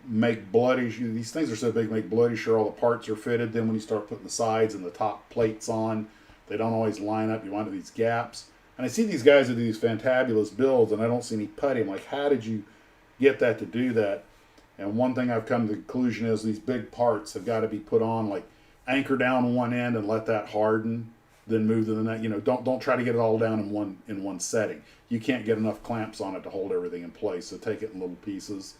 Make bloody. These things are so big, make bloody sure all the parts are fitted. Then when you start putting the sides and the top plates on, they don't always line up. You wind up with these gaps. And I see these guys that do these fantabulous builds, and I don't see any putty. I'm like, how did you get that to do that? And one thing I've come to the conclusion is these big parts have got to be put on, like anchor down one end and let that harden, then move to the next. Don't try to get it all down in one setting. You can't get enough clamps on it to hold everything in place. So take it in little pieces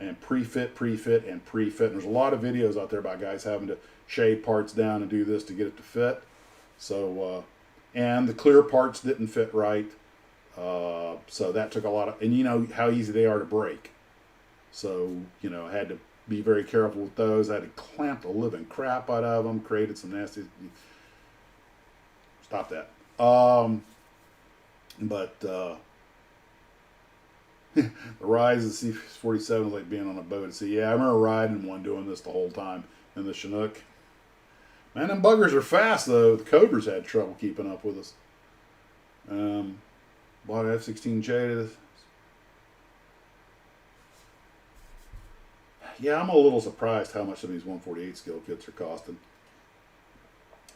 and pre-fit, and pre-fit. And there's a lot of videos out there about guys having to shave parts down and do this to get it to fit. So, and the clear parts didn't fit right. So that took a lot of, and you know how easy they are to break. So, I had to be very careful with those. I had to clamp the living crap out of them, created some nasty, stop that. The rise of C-47 is like being on a boat. So yeah, I remember riding one doing this the whole time in the Chinook. Man, them buggers are fast though. The Cobras had trouble keeping up with us. Bought an F-16J. Yeah, I'm a little surprised how much some of these 148 scale kits are costing.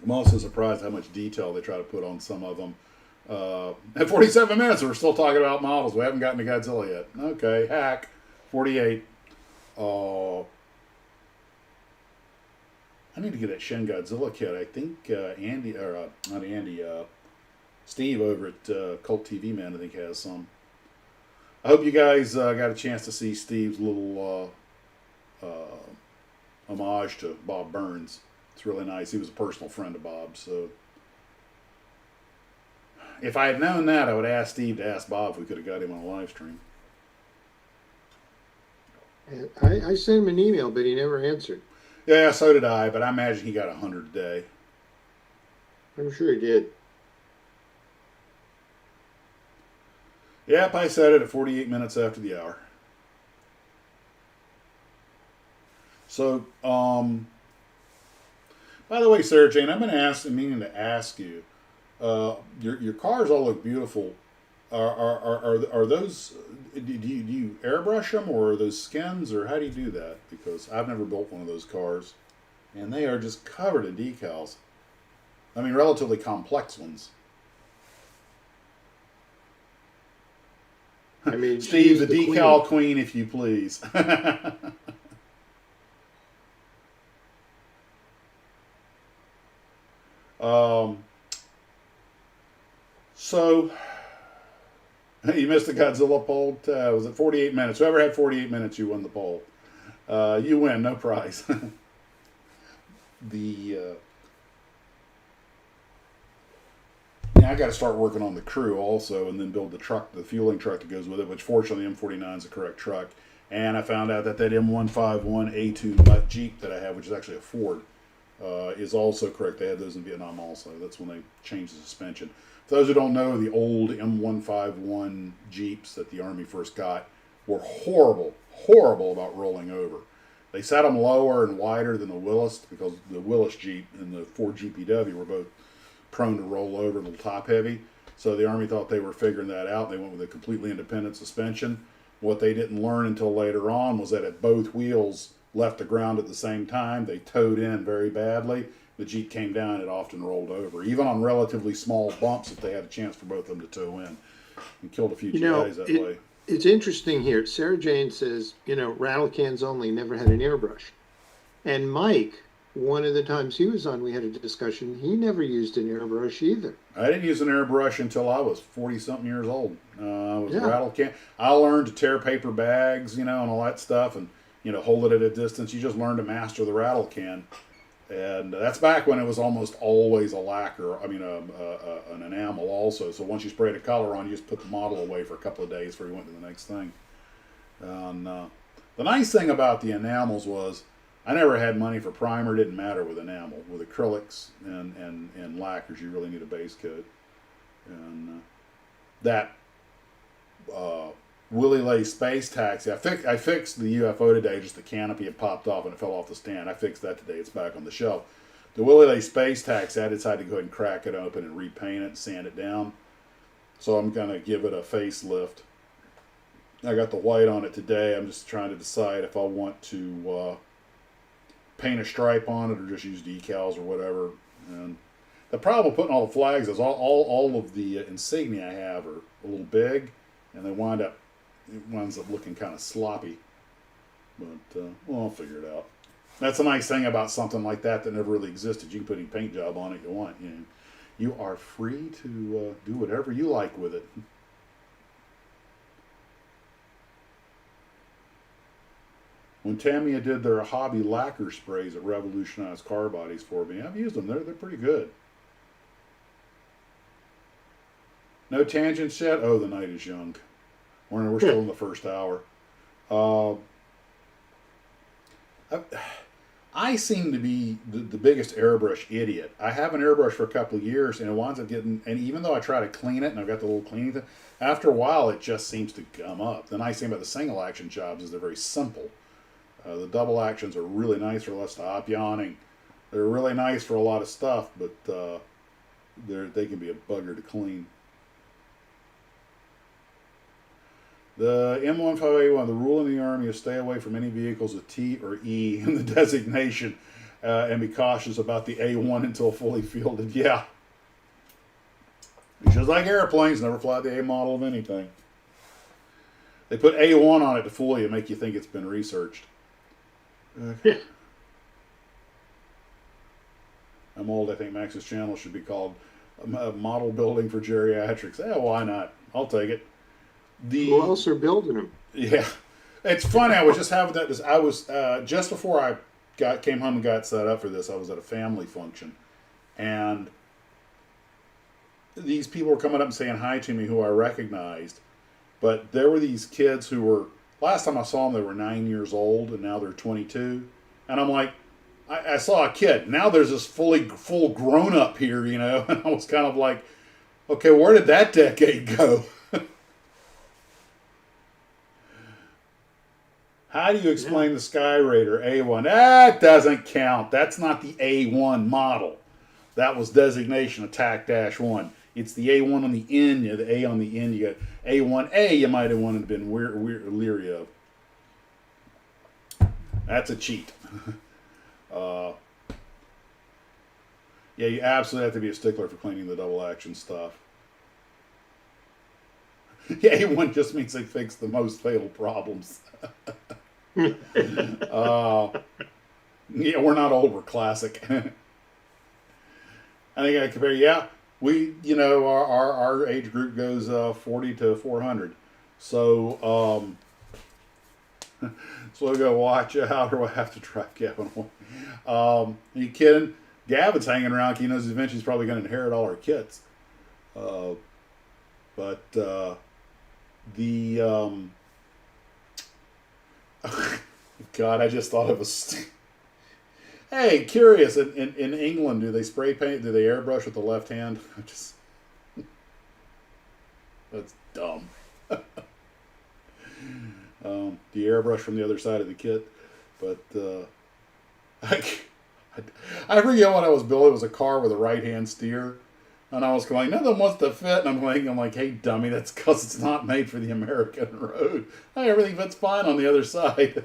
I'm also surprised how much detail they try to put on some of them. At 47 minutes, we're still talking about models. We haven't gotten to Godzilla yet. Okay, hack 48. I need to get that Shin Godzilla kit. I think Steve over at Cult TV Man, I think, has some. I hope you guys got a chance to see Steve's little homage to Bob Burns. It's really nice. He was a personal friend of Bob's, so. If I had known that, I would ask Steve to ask Bob if we could have got him on a live stream. I sent him an email, but he never answered. Yeah, so did I, but I imagine he got 100 a day. I'm sure he did. Yep, I said it at 48 minutes after the hour. So, by the way, Sarah Jane, I've been meaning to ask you. Your cars all look beautiful. Are those? Do you airbrush them, or are those skins, or how do you do that? Because I've never built one of those cars, and they are just covered in decals. I mean, relatively complex ones. I mean, Steve, the decal queen, if you please. So, you missed the Godzilla poll. Was it 48 minutes? Whoever had 48 minutes, you won the poll. You win, no prize. I got to start working on the crew also, and then build the truck, the fueling truck that goes with it, which fortunately M49 is the correct truck. And I found out that M151 A2 Mutt Jeep that I have, which is actually a Ford, is also correct. They had those in Vietnam also. That's when they changed the suspension. For those who don't know, the old M151 Jeeps that the Army first got were horrible about rolling over. They set them lower and wider than the Willis, because the Willis Jeep and the Ford GPW were both prone to roll over, a little top heavy. So the Army thought they were figuring that out. They went with a completely independent suspension. What they didn't learn until later on was that if both wheels left the ground at the same time, they towed in very badly. The Jeep came down, it often rolled over, even on relatively small bumps if they had a chance for both of them to tow in. And killed a few guys that way. It's interesting here. Sarah Jane says, rattle cans only, never had an airbrush. And Mike, one of the times he was on, we had a discussion, he never used an airbrush either. I didn't use an airbrush until I was 40-something years old. I was rattle can. I learned to tear paper bags, and all that stuff, and, hold it at a distance. You just learn to master the rattle can. And that's back when it was almost always a lacquer. I mean, an enamel also. So once you sprayed a color on, you just put the model away for a couple of days before you went to the next thing. And the nice thing about the enamels was I never had money for primer. It didn't matter with enamel. With acrylics and lacquers, you really need a base coat. And that Willie Lay Space Taxi, I fixed the UFO today. Just the canopy had popped off and it fell off the stand. I fixed that today. It's back on the shelf. The Willie Lay Space Taxi, I decided to go ahead and crack it open and repaint it and sand it down. So I'm going to give it a facelift. I got the white on it today. I'm just trying to decide if I want to paint a stripe on it or just use decals or whatever. And the problem with putting all the flags is all of the insignia I have are a little big, and it winds up looking kind of sloppy. But well, I'll figure it out. That's a nice thing about something like that never really existed. You can put any paint job on it you want. You are free to do whatever you like with it. When Tamiya did their hobby lacquer sprays, it revolutionized car bodies for me. I've used them. They're pretty good. No tangents yet? Oh, the night is young. We're still in the first hour. I seem to be the biggest airbrush idiot. I have an airbrush for a couple of years, and it winds up getting, and even though I try to clean it, and I've got the little cleaning thing, after a while it just seems to gum up. The nice thing about the single action jobs is they're very simple. The double actions are really nice for less stop yawning. They're really nice for a lot of stuff, but they can be a bugger to clean. The M15A1, the rule in the Army is stay away from any vehicles with T or E in the designation and be cautious about the A1 until fully fielded. Yeah. It's just like airplanes, never fly the A model of anything. They put A1 on it to fool you, make you think it's been researched. Okay. I'm old. I think Max's channel should be called Model Building for Geriatrics. Yeah, why not? I'll take it. Who else are building them? Yeah, it's funny. I was just having that. I was just before I came home and got set up for this. I was at a family function, and these people were coming up and saying hi to me, who I recognized. But there were these kids who were. Last time I saw them, they were 9 years old, and now they're 22. And I'm like, I saw a kid. Now there's this full grown up here, you know. And I was kind of like, okay, where did that decade go? How do you explain the Sky Raider A1? That doesn't count. That's not the A1 model. That was designation attack-1. It's the A1 on the end, the A on the end. You got A1A. You might have wanted to been leery of. That's a cheat. Yeah, you absolutely have to be a stickler for cleaning the double action stuff. Yeah, A1 just means they fix the most fatal problems. Yeah, we're not old, we're classic. I think I compare, yeah, we, our age group goes 40 to 400. So, so we'll go watch out, or we'll have to drive Gavin away. Are you kidding? Gavin's hanging around. He knows eventually he's probably going to inherit all our kits. God, I just thought of a. Hey, curious. In England, do they spray paint? Do they airbrush with the left hand? That's dumb. The airbrush from the other side of the kit, but I forget what I was building. It was a car with a right-hand steer, and I was going, nothing wants to fit. And I'm like, hey, dummy, that's because it's not made for the American road. Hey, everything fits fine on the other side.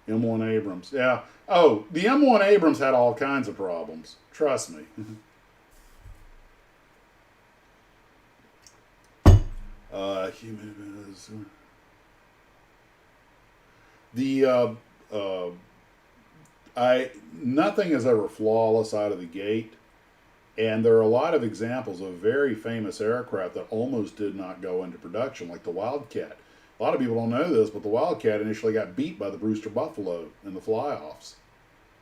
M1 Abrams, yeah. Oh, the M1 Abrams had all kinds of problems. Trust me. Nothing is ever flawless out of the gate, and there are a lot of examples of very famous aircraft that almost did not go into production, like the Wildcat. A lot of people don't know this, but the Wildcat initially got beat by the Brewster Buffalo in the fly-offs.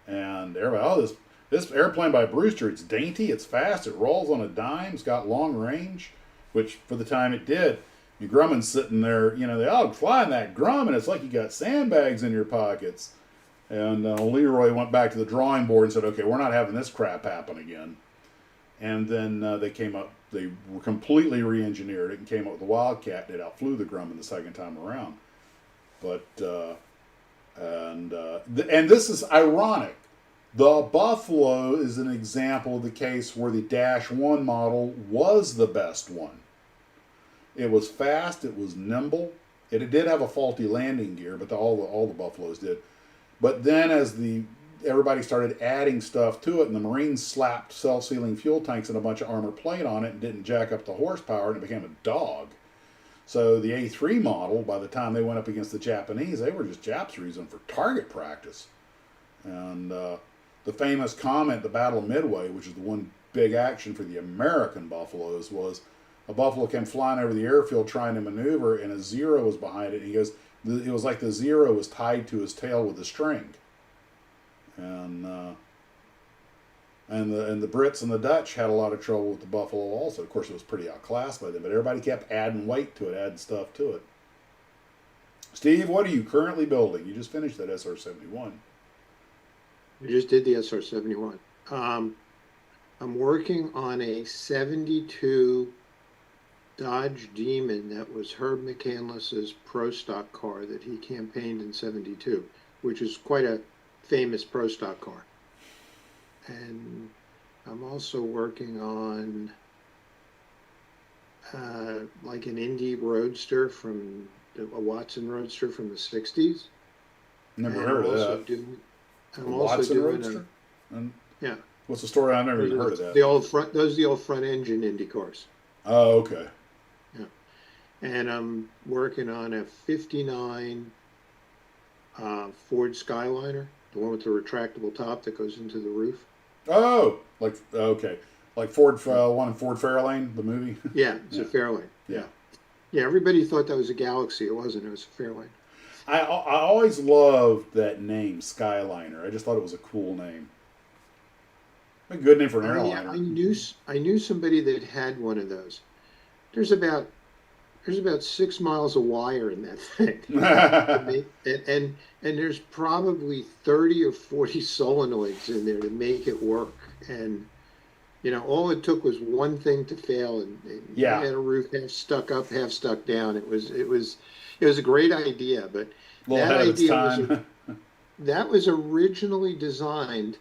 And everybody, oh, this airplane by Brewster, it's dainty, it's fast, it rolls on a dime, it's got long range, which for the time it did. And Grumman's sitting there, they flying that Grumman, it's like you got sandbags in your pockets. And Leroy went back to the drawing board and said, okay, we're not having this crap happen again. And then they were completely re-engineered it and came up with the Wildcat, and it outflew the Grumman the second time around. But, and this is ironic. The Buffalo is an example of the case where the Dash 1 model was the best one. It was fast, it was nimble. It did have a faulty landing gear, but all the Buffaloes did. But then as everybody started adding stuff to it, and the Marines slapped self-sealing fuel tanks and a bunch of armor plate on it and didn't jack up the horsepower, and it became a dog. So the A3 model, by the time they went up against the Japanese, they were just Japs using for target practice. And the famous comment, the Battle of Midway, which is the one big action for the American Buffaloes, was a Buffalo came flying over the airfield trying to maneuver, and a Zero was behind it. And he goes, it was like the Zero was tied to his tail with a string. And the Brits and the Dutch had a lot of trouble with the Buffalo also. Of course, it was pretty outclassed by them, but everybody kept adding weight to it, adding stuff to it. Steve, what are you currently building? You just finished that SR-71. We just did the SR-71. I'm working on a 72 Dodge Demon that was Herb McCandless's pro stock car that he campaigned in 72, which is quite a famous pro stock car. And I'm also working on like an Indy Roadster a Watson Roadster from the 60s. Never heard of that. I'm also doing Roadster? Yeah. What's the story? I've never even heard of that. Those are the old front engine Indy cars. Oh, okay. Yeah. And I'm working on a 59 Ford Skyliner, the one with the retractable top that goes into the roof. Oh, okay. Like Ford, one in Ford Fairlane, the movie? Yeah, it's a Fairlane. Yeah. Yeah, everybody thought that was a Galaxy. It wasn't. It was a Fairlane. I always loved that name, Skyliner. I just thought it was a cool name. A good name for an airliner. I knew somebody that had one of those. There's about 6 miles of wire in that thing, and there's probably 30 or 40 solenoids in there to make it work. And all it took was one thing to fail, and you had a roof half stuck up, half stuck down. It was a great idea, but that was originally designed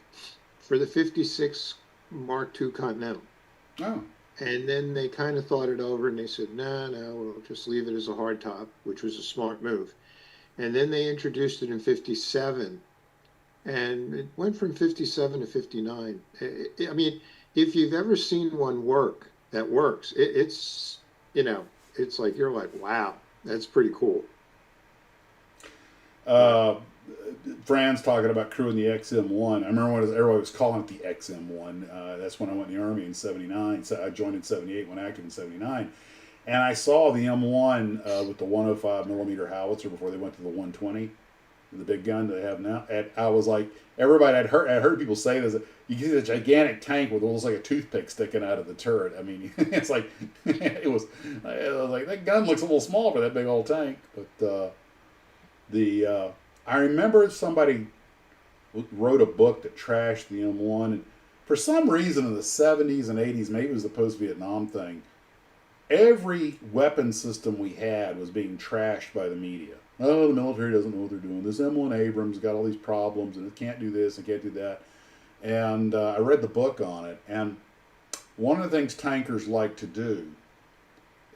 for the 56 Mark II Continental. Oh. And then they kind of thought it over and they said, no, we'll just leave it as a hardtop, which was a smart move. And then they introduced it in 57. And it went from 57 to 59. I mean, if you've ever seen one work that works, it's like, you're like, wow, that's pretty cool. Fran's talking about crewing the XM1. I remember when everybody was calling it the XM1. That's when I went in the Army in 79. So I joined in 78, went active in 79. And I saw the M1 with the 105 millimeter howitzer before they went to the 120, the big gun that they have now. And I was like, everybody, I'd heard people say this, you get a gigantic tank with what looks like a toothpick sticking out of the turret. I mean, it's like, I was like, that gun looks a little small for that big old tank. But I remember somebody wrote a book that trashed the M1, and for some reason in the 70s and 80s, maybe it was the post-Vietnam thing, every weapon system we had was being trashed by the media. Oh, the military doesn't know what they're doing. This M1 Abrams got all these problems, and it can't do this and can't do that. And I read the book on it, and one of the things tankers like to do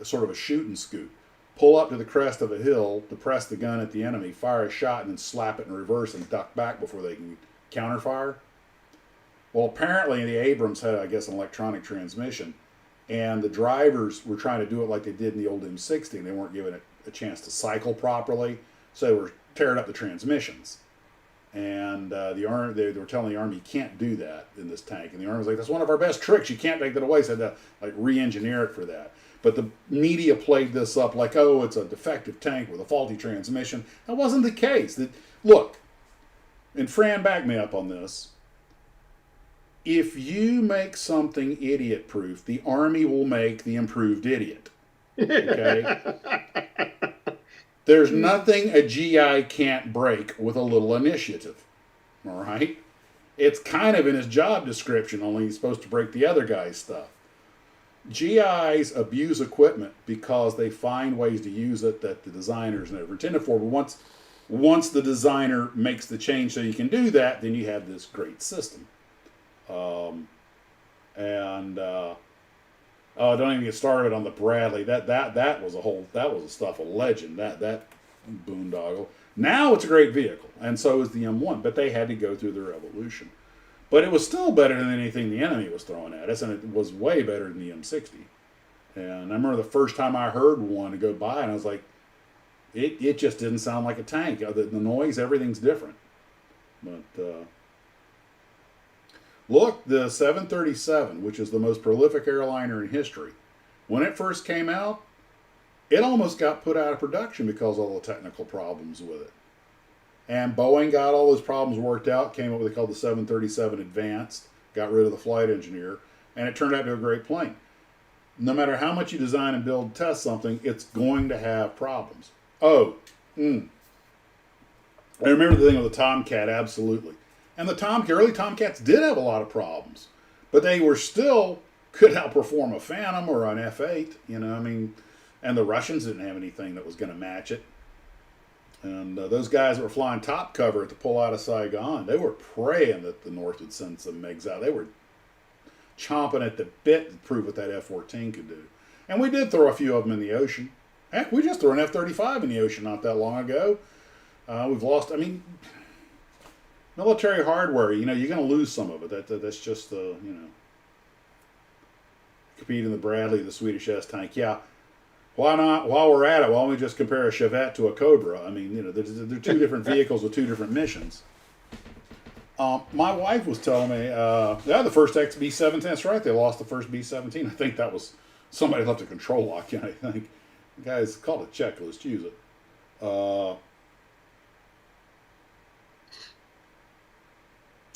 is sort of a shoot and scoot. Pull up to the crest of a hill, depress the gun at the enemy, fire a shot, and then slap it in reverse and duck back before they can counterfire. Well, apparently the Abrams had, I guess, an electronic transmission, and the drivers were trying to do it like they did in the old M60, and they weren't given it a chance to cycle properly, so they were tearing up the transmissions. And the Army, they were telling the Army, you can't do that in this tank. And the Army was like, that's one of our best tricks. You can't take that away. So they had to like re-engineer it for that. But the media played this up like, oh, it's a defective tank with a faulty transmission. That wasn't the case. Look, and Fran backed me up on this. If you make something idiot-proof, the Army will make the improved idiot. Okay? There's nothing a GI can't break with a little initiative. All right? It's kind of in his job description, only he's supposed to break the other guy's stuff. GIs abuse equipment because they find ways to use it that the designers never intended for. But once the designer makes the change so you can do that, then you have this great system. Don't even get started on the Bradley. That was the stuff of legend. That boondoggle. Now it's a great vehicle, and so is the M1. But they had to go through their evolution. But it was still better than anything the enemy was throwing at us, and it was way better than the M60. And I remember the first time I heard one go by, and I was like, it just didn't sound like a tank. The noise, everything's different. But look, the 737, which is the most prolific airliner in history, when it first came out, it almost got put out of production because of all the technical problems with it. And Boeing got all those problems worked out, came up with what they called the 737 Advanced, got rid of the flight engineer, and it turned out to be a great plane. No matter how much you design and build and test something, it's going to have problems. I remember the thing with the Tomcat, absolutely. And the early Tomcats did have a lot of problems, but they were still could outperform a Phantom or an F-8, and the Russians didn't have anything that was going to match it. And those guys that were flying top cover at the pull out of Saigon, they were praying that the North would send some MiGs out. They were chomping at the bit to prove what that F-14 could do. And we did throw a few of them in the ocean. Heck, we just threw an F-35 in the ocean not that long ago. We've lost, military hardware, you're going to lose some of it. That's just, compete in the Bradley, the Swedish S-tank. Yeah. Why not? While we're at it, why don't we just compare a Chevette to a Cobra? They're two different vehicles with two different missions. My wife was telling me, the first B-17, that's right, they lost the first B-17. I think that was, somebody left a control lock in, I think. The guys called it checklist, use it. Oh,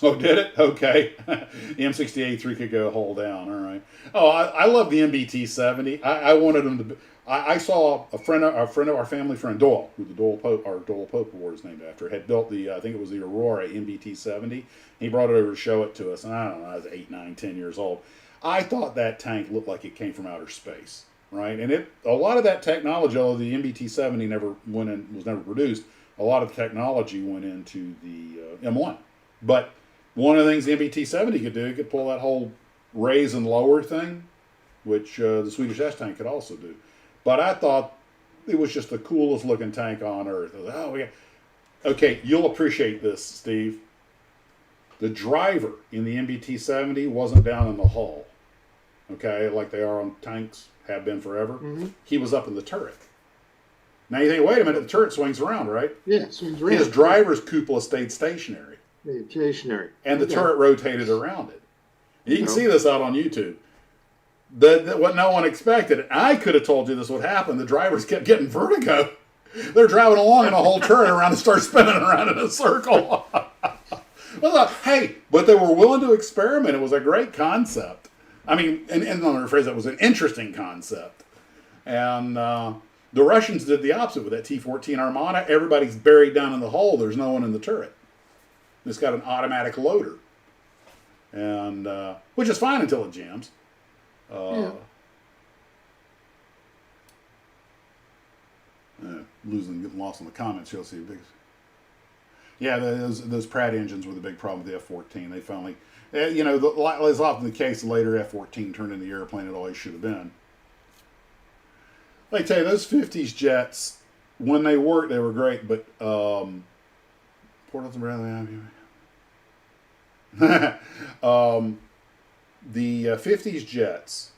did it? Okay. The M60A3 could go hull down. All right. Oh, I love the MBT-70. I wanted them to. I saw a friend of our family friend Doyle, who the Doyle Pope Award is named after, had built I think it was the Aurora MBT-70. He brought it over to show it to us, and I don't know, I was 8, 9, 10 years old. I thought that tank looked like it came from outer space, right? And a lot of that technology, although the MBT-70 was never produced, a lot of the technology went into the M1. But one of the things the MBT-70 could do, it could pull that whole raise and lower thing, which the Swedish S-tank could also do. But I thought it was just the coolest looking tank on Earth. I was like, okay, you'll appreciate this, Steve. The driver in the MBT-70 wasn't down in the hull, okay, like they are on tanks, have been forever. Mm-hmm. He was up in the turret. Now you think, wait a minute, the turret swings around, right? Yeah, it swings around. His driver's cupola stayed stationary. Stationary. And the turret rotated around it. You can see this out on YouTube. What no one expected. I could have told you this would happen. The drivers kept getting vertigo. They're driving along and the whole turret around and start spinning around in a circle. Hey, but they were willing to experiment. It was a great concept. And let me rephrase that, it was an interesting concept. And the Russians did the opposite with that T-14 Armata. Everybody's buried down in the hull. There's no one in the turret. It's got an automatic loader. And which is fine until it jams. Getting lost in the comments. You'll see big. Yeah, those Pratt engines were the big problem with the F-14. They finally, as often the case, the later F-14 turned into the airplane it always should have been. Like I tell you, those 50s jets, when they worked, they were great. But Port Hudson Bradley. The 50s jets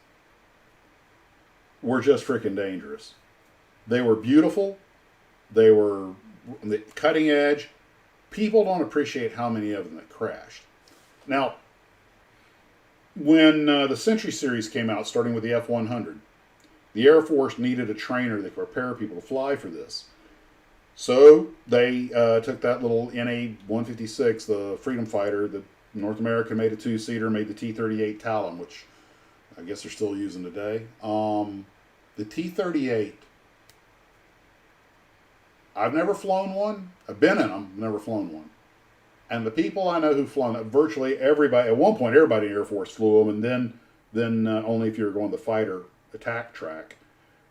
were just freaking dangerous. They were beautiful. They were on the cutting edge. People don't appreciate how many of them that crashed. Now, when the Century Series came out, starting with the F-100, the Air Force needed a trainer that could prepare people to fly for this. So they took that little NA-156, the Freedom Fighter, that North America made a two-seater, made the T-38 Talon, which I guess they're still using today. The T-38, I've never flown one. I've been in them, never flown one. And the people I know who've flown it, virtually everybody, at one point everybody in the Air Force flew them, and then only if you were going the fighter attack track.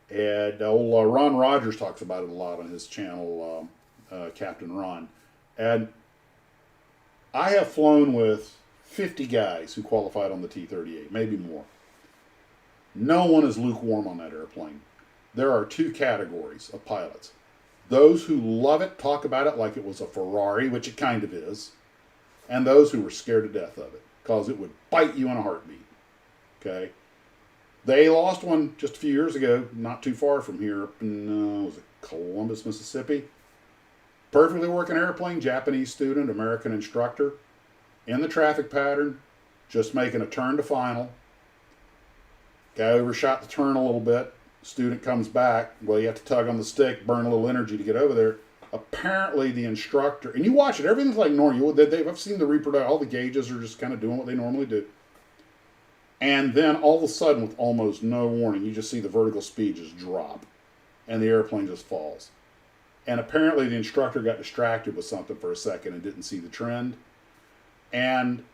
And old Ron Rogers talks about it a lot on his channel, Captain Ron. And I have flown with 50 guys who qualified on the T-38, maybe more. No one is lukewarm on that airplane. There are two categories of pilots. Those who love it, talk about it like it was a Ferrari, which it kind of is, and those who were scared to death of it, because it would bite you in a heartbeat. Okay? They lost one just a few years ago, not too far from here, up in was it Columbus, Mississippi. Perfectly working airplane, Japanese student, American instructor, in the traffic pattern, just making a turn to final. Guy overshot the turn a little bit. Student comes back. Well, you have to tug on the stick, burn a little energy to get over there. Apparently, the instructor, and you watch it, everything's like normal. I've seen the reproduction, all the gauges are just kind of doing what they normally do. And then all of a sudden, with almost no warning, you just see the vertical speed just drop, and the airplane just falls. And apparently, the instructor got distracted with something for a second and didn't see the trend. And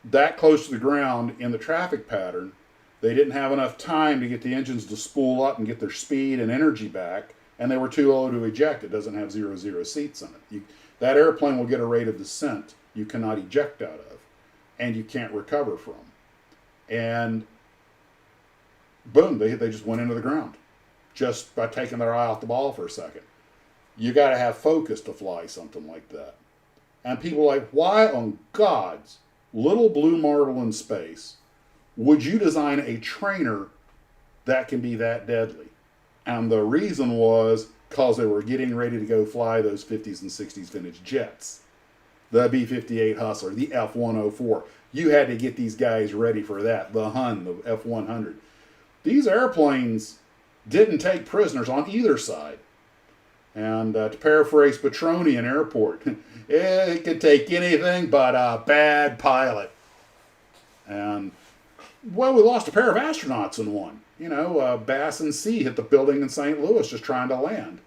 that close to the ground in the traffic pattern, they didn't have enough time to get the engines to spool up and get their speed and energy back, and they were too low to eject. It doesn't have 0 seats in it. That airplane will get a rate of descent you cannot eject out of, and you can't recover from. And boom, they just went into the ground just by taking their eye off the ball for a second. You got to have focus to fly something like that. And people are like, why on God's little blue marble in space would you design a trainer that can be that deadly? And the reason was because they were getting ready to go fly those 50s and 60s vintage jets. The B-58 Hustler, the F-104. You had to get these guys ready for that. The Hun, the F-100. These airplanes didn't take prisoners on either side. And to paraphrase Petronian Airport, it could take anything but a bad pilot. And, well, we lost a pair of astronauts in one. You know, Bass and C hit the building in St. Louis just trying to land.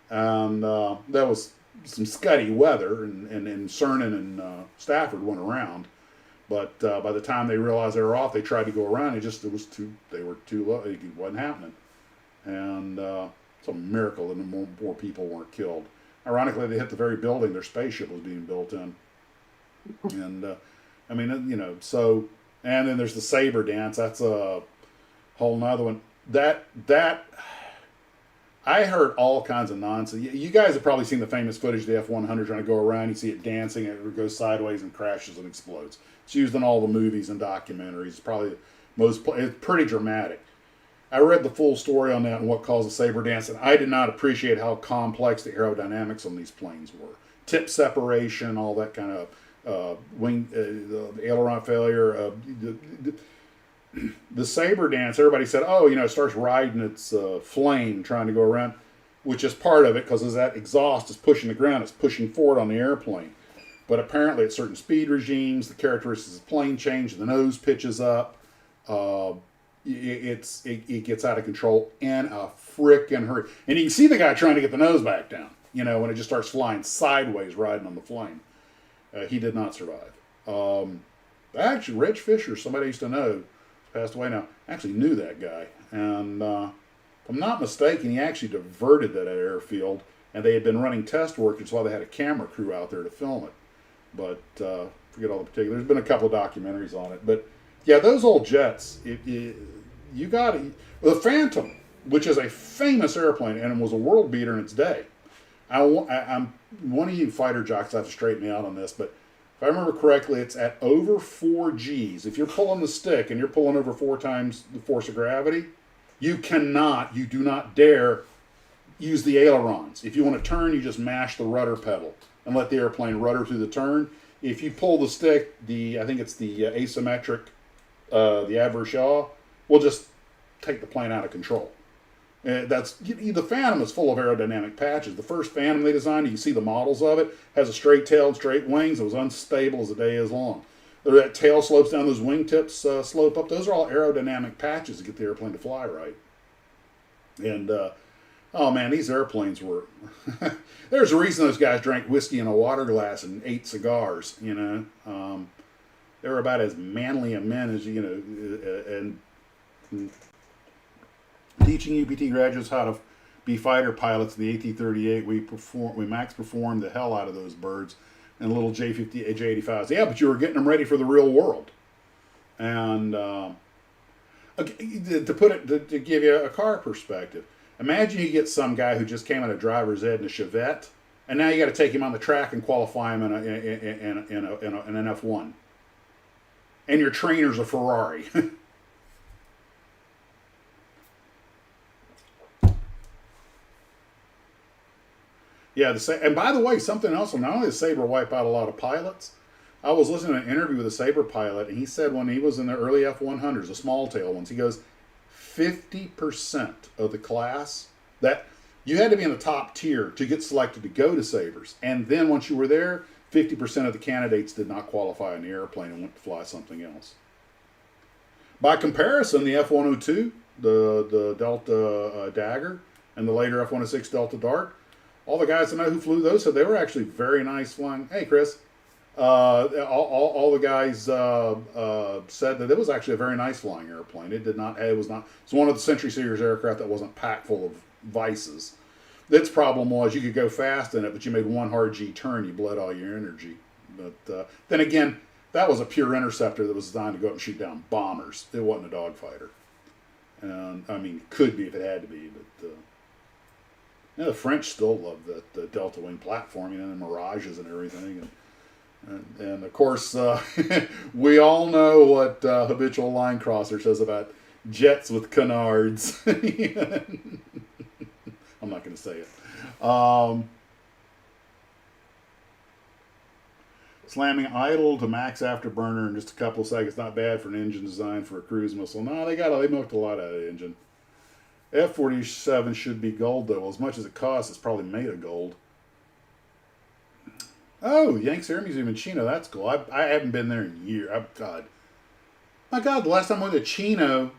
And that was some scuddy weather, and Cernan and Stafford went around. But by the time they realized they were off, they tried to go around. They were too low. It wasn't happening. And it's a miracle that more people weren't killed. Ironically, they hit the very building their spaceship was being built in. And I mean, you know, so, and then there's the saber dance. That's a whole nother one. That I heard all kinds of nonsense. You guys have probably seen the famous footage of the F-100 trying to go around. You see it dancing, and it goes sideways and crashes and explodes. It's used in all the movies and documentaries. It's probably it's pretty dramatic. I read the full story on that and what caused the saber dance, and I did not appreciate how complex the aerodynamics on these planes were. Tip separation, all that kind of wing, the aileron failure. The saber dance, everybody said, oh, you know, it starts riding its flame trying to go around, which is part of it because as that exhaust is pushing the ground, it's pushing forward on the airplane. But apparently at certain speed regimes, the characteristics of the plane change, the nose pitches up. It gets out of control in a frickin' hurry. And you can see the guy trying to get the nose back down, you know, when it just starts flying sideways riding on the flame. He did not survive. Actually, Reg Fisher, somebody I used to know, passed away now, actually knew that guy. And if I'm not mistaken, he actually diverted that airfield, and they had been running test work, and so they had a camera crew out there to film it. But forget all the particulars. There's been a couple of documentaries on it. But yeah, those old jets, you got to. The Phantom, which is a famous airplane and was a world beater in its day. I'm one of you fighter jocks have to straighten me out on this, but if I remember correctly, it's at over 4 Gs. If you're pulling the stick and you're pulling over 4 times the force of gravity, you do not dare use the ailerons. If you want to turn, you just mash the rudder pedal. and let the airplane rudder through the turn. If you pull the stick, I think it's the asymmetric, the adverse yaw, will just take the plane out of control. The Phantom is full of aerodynamic patches. The first Phantom they designed, you can see the models of it, has a straight tail and straight wings. It was unstable as the day is long. That tail slopes down, those wingtips slope up. Those are all aerodynamic patches to get the airplane to fly right. And oh man, these airplanes were. There's a reason those guys drank whiskey in a water glass and ate cigars. You know, they were about as manly a men as and teaching UPT graduates how to be fighter pilots in the AT-38. We max performed the hell out of those birds and little J-85s. Yeah, but you were getting them ready for the real world. And to give you a car perspective, imagine you get some guy who just came out of driver's ed in a Chevette, and now you got to take him on the track and qualify him in an F1. And your trainer's a Ferrari. Yeah, and by the way, something else, not only does Sabre wipe out a lot of pilots, I was listening to an interview with a Sabre pilot, and he said when he was in the early F-100s, the small tail ones, he goes, 50% of the class, that you had to be in the top tier to get selected to go to Sabres. And then once you were there, 50% of the candidates did not qualify in the airplane and went to fly something else. By comparison, the F-102, the Delta Dagger, and the later F-106 Delta Dart, all the guys I know who flew those said they were actually very nice flying. Hey, Chris. All the guys said that it was actually a very nice flying airplane. It's one of the Century Series aircraft that wasn't packed full of vices. Its problem was you could go fast in it, but you made one hard G turn, you bled all your energy. But then again, that was a pure interceptor that was designed to go up and shoot down bombers. It wasn't a dogfighter. And I mean, it could be if it had to be, but the French still love the Delta Wing platform, the Mirages and everything. And of course, we all know what Habitual Line Crosser says about jets with canards. I'm not going to say it. Slamming idle to max afterburner in just a couple of seconds, not bad for an engine designed for a cruise missile. No, they milked a lot out of the engine. F-47 should be gold, though. Well, as much as it costs, it's probably made of gold. Oh, Yanks Air Museum in Chino. That's cool. I haven't been there in years. My God, the last time I went to Chino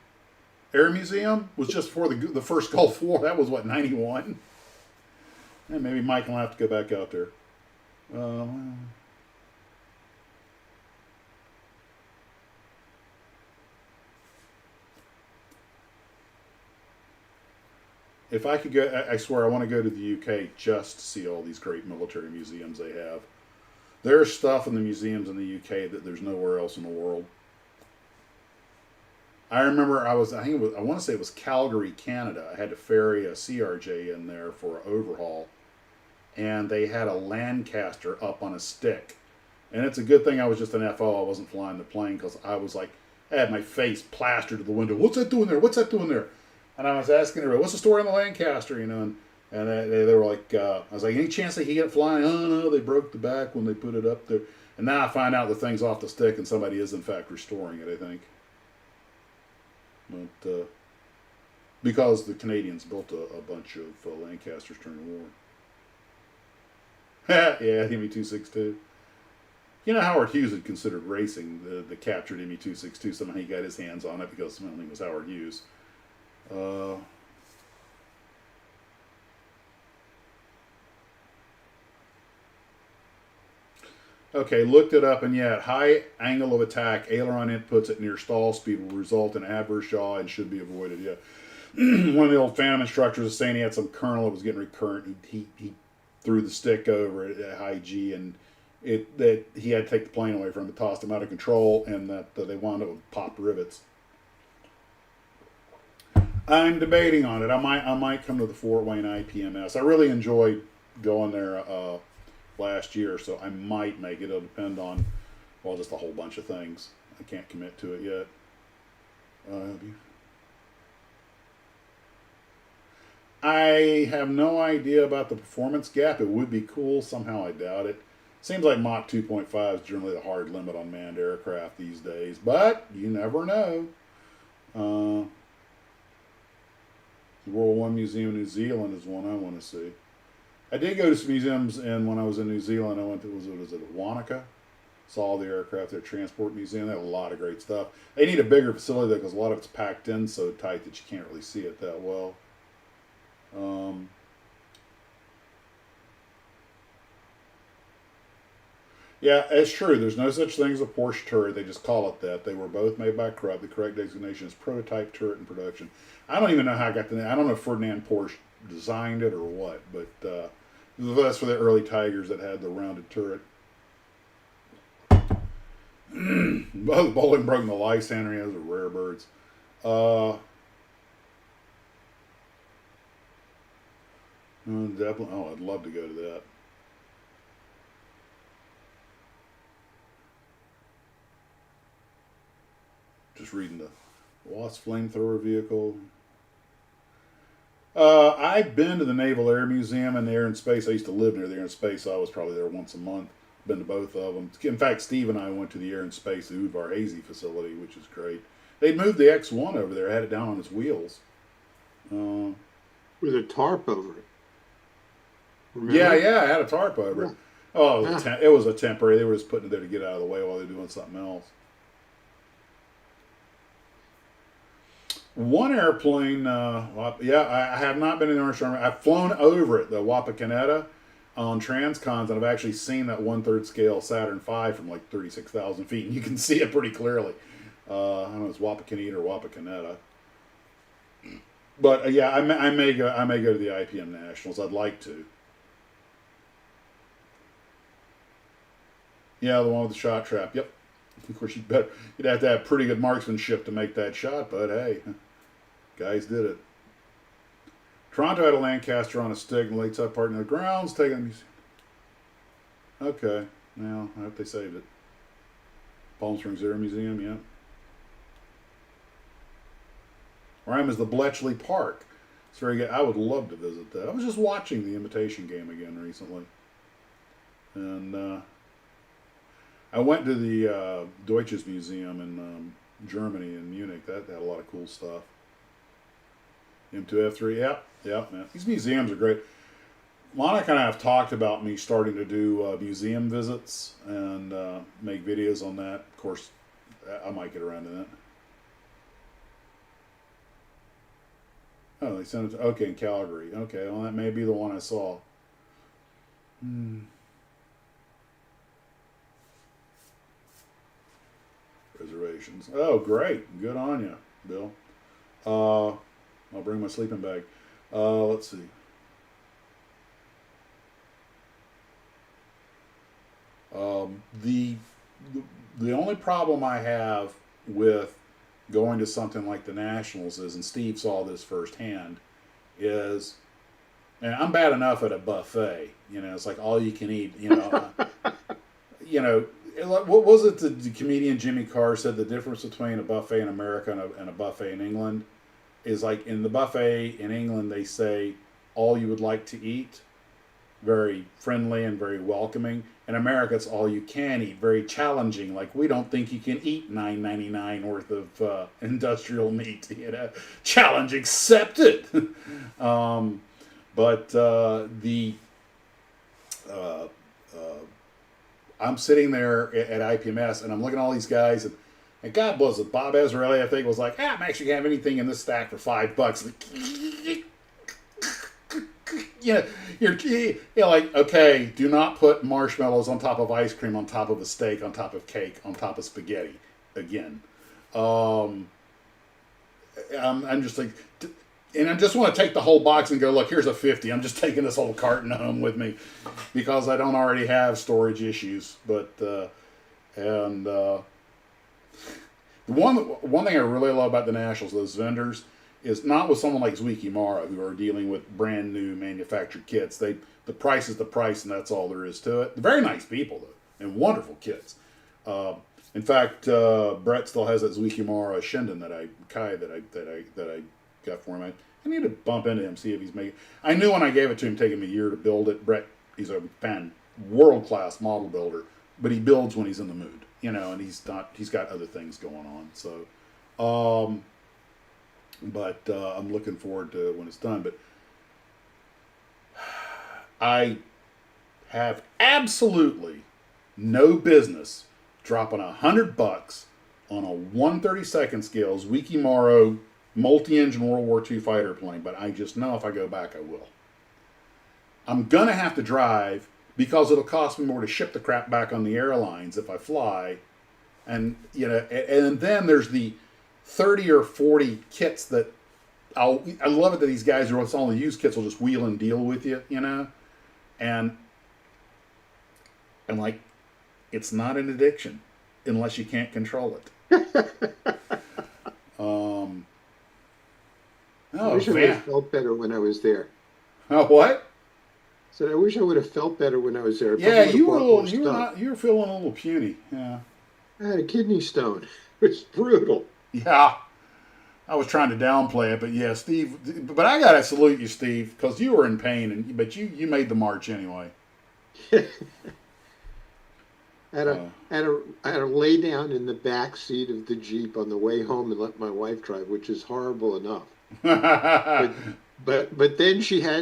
Air Museum was just before the first Gulf War. That was, 91? Yeah, maybe Mike will have to go back out there. If I could go, I swear I want to go to the UK just to see all these great military museums they have. There's stuff in the museums in the UK that there's nowhere else in the world. I remember I want to say it was Calgary, Canada. I had to ferry a CRJ in there for an overhaul. And they had a Lancaster up on a stick. And it's a good thing I was just an FO. I wasn't flying the plane because I was I had my face plastered to the window. What's that doing there? What's that doing there? And I was asking everybody, what's the story on the Lancaster, and they were like, I was like, any chance they could get it flying? Oh, no, they broke the back when they put it up there. And now I find out the thing's off the stick and somebody is, in fact, restoring it, I think. But, because the Canadians built a bunch of Lancasters during the war. Yeah, ME-262. Howard Hughes had considered racing the captured ME-262. Somehow he got his hands on it because I think it was Howard Hughes. Okay, looked it up, and yeah, high angle of attack, aileron inputs at near stall speed will result in adverse yaw and should be avoided. Yeah, one of the old Phantom instructors was saying he had some colonel that was getting recurrent. He threw the stick over at high G, and that he had to take the plane away from him. It tossed him out of control, and that they wound up with popped rivets. I'm debating on it. I might come to the Fort Wayne IPMS. I really enjoyed going there last year, so I might make it. It'll depend on, just a whole bunch of things. I can't commit to it yet. I have no idea about the performance gap. It would be cool. Somehow I doubt it. Seems like Mach 2.5 is generally the hard limit on manned aircraft these days, but you never know. The World War I Museum in New Zealand is one I want to see. I did go to some museums, and when I was in New Zealand, I went to, was it Wanaka? Saw the aircraft at Transport Museum. They have a lot of great stuff. They need a bigger facility, though, because a lot of it's packed in so tight that you can't really see it that well. Yeah, it's true. There's no such thing as a Porsche turret. They just call it that. They were both made by Krupp. The correct designation is prototype turret in production. I don't even know how I got the name. I don't know if Ferdinand Porsche designed it or what, but that's for the early Tigers that had the rounded turret. Both Bolingbroke and the Lysander, those are rare birds. Definitely. Oh, I'd love to go to that. Just reading the Wasp flamethrower vehicle. I've been to the Naval Air Museum and the Air and Space. I used to live near the Air and Space, so I was probably there once a month. Been to both of them. In fact, Steve and I went to the Air and Space, the Udvar Hazy facility, which is great. They'd moved the X1 over there, had it down on its wheels. With a tarp over it. Remember? Yeah, I had a tarp over it. Oh, it was a temporary. They were just putting it there to get out of the way while they're doing something else. One airplane, I have not been in the Orange Army. I've flown over it, the Wapakoneta, on transcons, and I've actually seen that 1/3 scale Saturn V from like 36,000 feet, and you can see it pretty clearly. I don't know if it's Wapakoneta or Wapakoneta. But yeah, I may go to the IPM Nationals. I'd like to. Yeah, the one with the shot trap. Yep. Of course, you'd have to have pretty good marksmanship to make that shot, but hey, guys did it. Toronto had a Lancaster on a stick in the late side part of the grounds, taking the museum. Okay, now I hope they saved it. Palm Springs Air Museum, yeah. Where I'm is the Bletchley Park. It's very good. I would love to visit that. I was just watching the Imitation Game again recently, and I went to the Deutsches Museum in Germany, in Munich. That had a lot of cool stuff. M2F3, yeah, man. These museums are great. Monica and I have talked about me starting to do museum visits and make videos on that. Of course, I might get around to that. Oh, they sent it to, okay, in Calgary. Okay, well, that may be the one I saw. Reservations. Oh, great. Good on you, Bill. I'll bring my sleeping bag. Let's see. The only problem I have with going to something like the Nationals is, and Steve saw this firsthand, is, and I'm bad enough at a buffet. You know, it's like all you can eat. You know, what was it the comedian Jimmy Carr said the difference between a buffet in America and a buffet in England is like in the buffet in England they say all you would like to eat, very friendly and very welcoming. In America it's all you can eat, very challenging, like we don't think you can eat $9.99 worth of industrial meat, you know, challenge accepted. I'm sitting there at IPMS and I'm looking at all these guys and God bless it, Bob Ezrelli, I think, was like, I'm actually going to have anything in this stack for $5. You're like, okay, do not put marshmallows on top of ice cream, on top of a steak, on top of cake, on top of spaghetti again. I'm just like, and I just want to take the whole box and go, look, here's a 50. I'm just taking this whole carton home with me because I don't already have storage issues. But, one thing I really love about the Nationals, those vendors, is not with someone like Zuikimara, who are dealing with brand new manufactured kits. The price is the price, and that's all there is to it. They're very nice people, though, and wonderful kits. In fact, Brett still has that Zuikimara Shinden that I got for him. I need to bump into him, see if he's making. I knew when I gave it to him, taking me a year to build it. Brett, he's a world-class model builder, but he builds when he's in the mood, and he's not. He's got other things going on. So, but I'm looking forward to when it's done. But I have absolutely no business dropping $100 on a 1/32 scale Zuikimaro multi-engine World War II fighter plane, but I just know if I go back, I will. I'm gonna have to drive because it'll cost me more to ship the crap back on the airlines if I fly, and and then there's the 30 or 40 kits that I love it that these guys are only used kits will just wheel and deal with you, and I'm like, it's not an addiction unless you can't control it. I wish I would have felt better when I was there. Oh, what? So I wish I would have felt better when I was there. Yeah, you were feeling a little puny. Yeah. I had a kidney stone. It's brutal. Yeah. I was trying to downplay it, but yeah, Steve. But I gotta salute you, Steve, because you were in pain, but you made the march anyway. I had to lay down in the back seat of the Jeep on the way home and let my wife drive, which is horrible enough. but then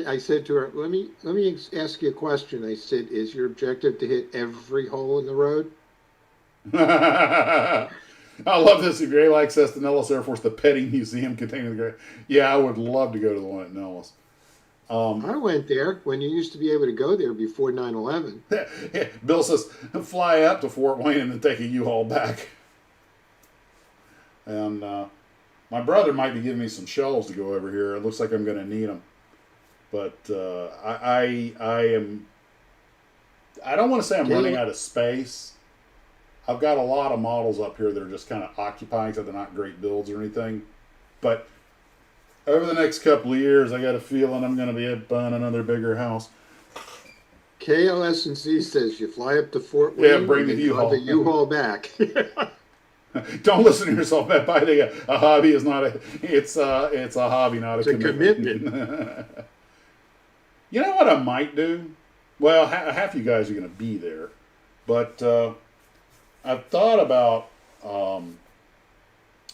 I said to her, let me ask you a question. I said, is your objective to hit every hole in the road? I love this. If you're access to Nellis Air Force, the petting museum containing the great. Yeah, I would love to go to the one at Nellis. I went there when you used to be able to go there before 9/11. Bill says, fly up to Fort Wayne and then take a U-Haul back. And my brother might be giving me some shelves to go over here. It looks like I'm going to need them. But I don't want to say I'm running out of space. I've got a lot of models up here that are just kind of occupying, so they're not great builds or anything. But over the next couple of years, I got a feeling I'm going to be buying another bigger house. KLS&C says you fly up to Fort Wayne, bring the U-Haul. The U-Haul back. Don't listen to yourself. That by the a hobby is not it's a hobby, not it's a commitment. You know what I might do? Well, half you guys are going to be there, but I've thought about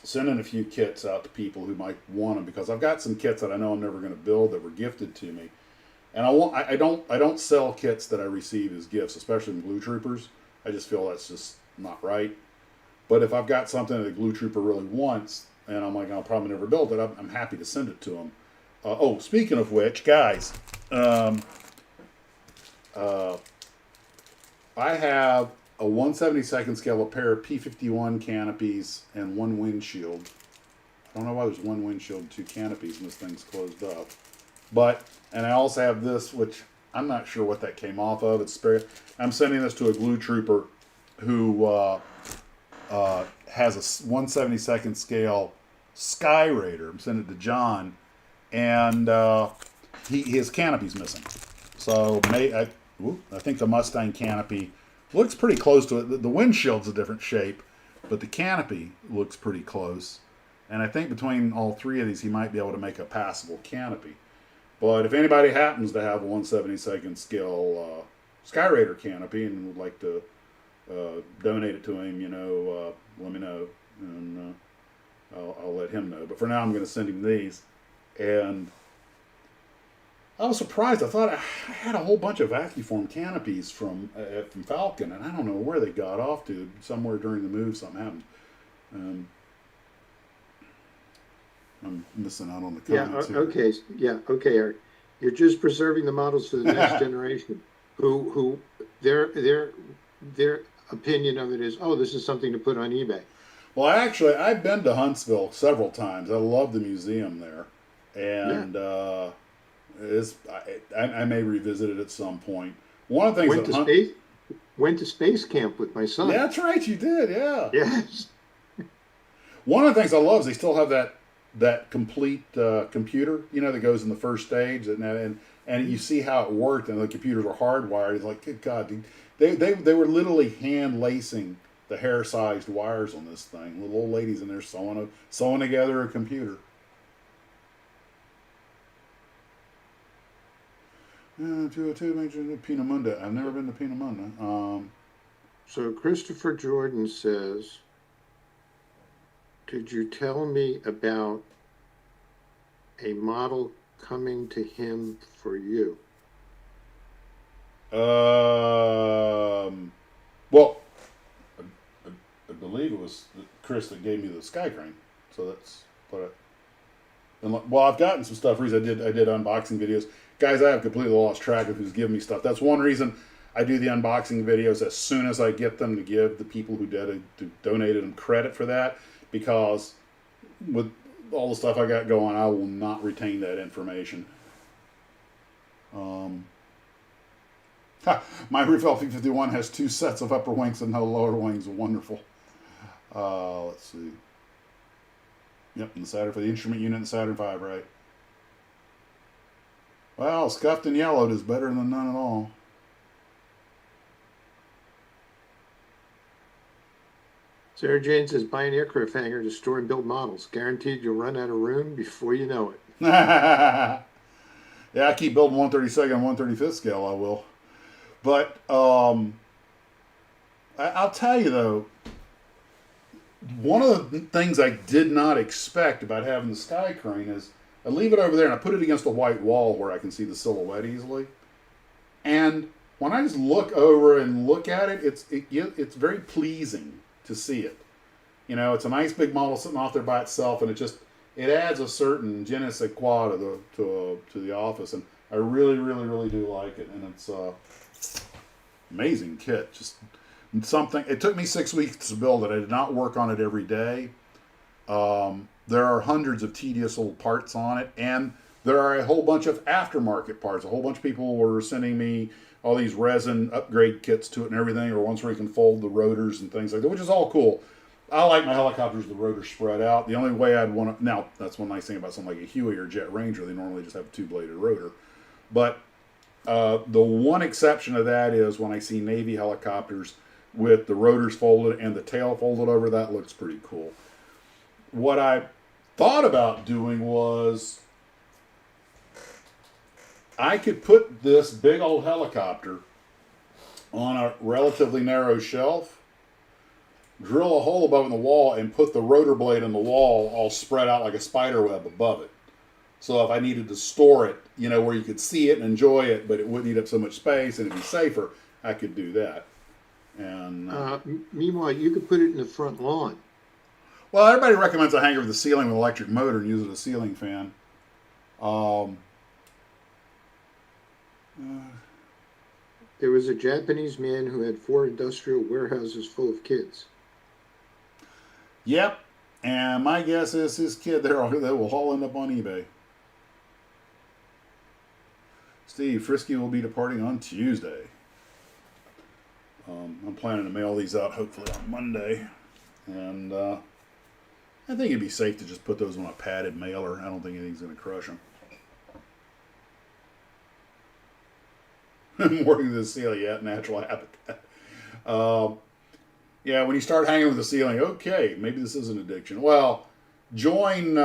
sending a few kits out to people who might want them, because I've got some kits that I know I'm never going to build that were gifted to me, and I don't sell kits that I receive as gifts, especially in Blue Troopers. I just feel that's just not right. But if I've got something that a Blue Trooper really wants, and I'm like, I'll probably never build it, I'm happy to send it to them. Speaking of which, guys, I have a 1/72 scale, a pair of P-51 canopies, and one windshield. I don't know why there's one windshield and two canopies and this thing's closed up. And I also have this, which I'm not sure what that came off of. It's spare. I'm sending this to a Blue Trooper who has a 1/72 scale Sky Raider. I'm sending it to John, and his canopy's missing. So I think the Mustang canopy looks pretty close to it. The windshield's a different shape, but the canopy looks pretty close. And I think between all three of these, he might be able to make a passable canopy. But if anybody happens to have a 1/72 scale Sky Raider canopy and would like to donate it to him, let me know, and I'll let him know. But for now, I'm going to send him these. And I was surprised. I thought I had a whole bunch of vacuform canopies from Falcon, and I don't know where they got off to. Somewhere during the move, something happened. I'm missing out on the comments here. Okay, Eric. You're just preserving the models for the next generation, who their opinion of it is, this is something to put on eBay. Well, actually, I've been to Huntsville several times. I love the museum there, and I may revisit it at some point. One of the things went to space camp with my son. Yeah, that's right, you did. Yeah. Yes. One of the things I love is they still have that complete computer, that goes in the first stage, and you see how it worked, and the computers were hardwired. It's like, good God, dude. They were literally hand lacing the hair-sized wires on this thing. Little old ladies in there sewing together a computer. 202 mentioned Pinamunda. I've never been to Pinamunda. So Christopher Jordan says, could you tell me about a model coming to him for you? Well, I believe it was Chris that gave me the Sky Crane. So that's what well, I've gotten some stuff recently. I did unboxing videos. Guys, I have completely lost track of who's giving me stuff. That's one reason I do the unboxing videos as soon as I get them, to give the people who donated them credit for that, because with all the stuff I got going, I will not retain that information. My roof LP51 has 2 sets of upper wings and no lower wings. Wonderful. Let's see. Yep, and the Saturn for the instrument unit and the Saturn V, right? Well, scuffed and yellowed is better than none at all. Sarah Jane says, buy an aircraft hangar to store and build models. Guaranteed you'll run out of room before you know it. Yeah, I keep building 132nd and 135th scale, I will. But I'll tell you, though, one of the things I did not expect about having the Sky Crane is I leave it over there and I put it against a white wall where I can see the silhouette easily. And when I just look over and look at it, it's very pleasing to see it. You know, it's a nice big model sitting off there by itself, and it adds a certain je ne sais quoi to the office, and I really, really, really do like it. And it's amazing kit. Just something. It took me 6 weeks to build it. I did not work on it every day. There are hundreds of tedious little parts on it, and there are a whole bunch of aftermarket parts. A whole bunch of people were sending me all these resin upgrade kits to it and everything, or ones where you can fold the rotors and things like that, which is all cool. I like my helicopters, the rotors spread out. The only way I'd want to, now that's one nice thing about something like a Huey or Jet Ranger, they normally just have a 2-bladed rotor. But the one exception to that is when I see Navy helicopters with the rotors folded and the tail folded over. That looks pretty cool. What I thought about doing was I could put this big old helicopter on a relatively narrow shelf, drill a hole above in the wall, and put the rotor blade in the wall all spread out like a spider web above it. So if I needed to store it, you know, where you could see it and enjoy it, but it wouldn't eat up so much space and it'd be safer, I could do that. And meanwhile, you could put it in the front lawn. Well, everybody recommends a hanger with a ceiling with an electric motor and use it as a ceiling fan. There was a Japanese man who had 4 industrial warehouses full of kids. Yep, and my guess is his kid they will all end up on eBay. Steve, Frisky will be departing on Tuesday. I'm planning to mail these out hopefully on Monday, and I think it'd be safe to just put those on a padded mailer. I don't think anything's going to crush them. Morning to the ceiling, yeah, natural habitat. Yeah, when you start hanging with the ceiling, okay, maybe this is an addiction. Well, join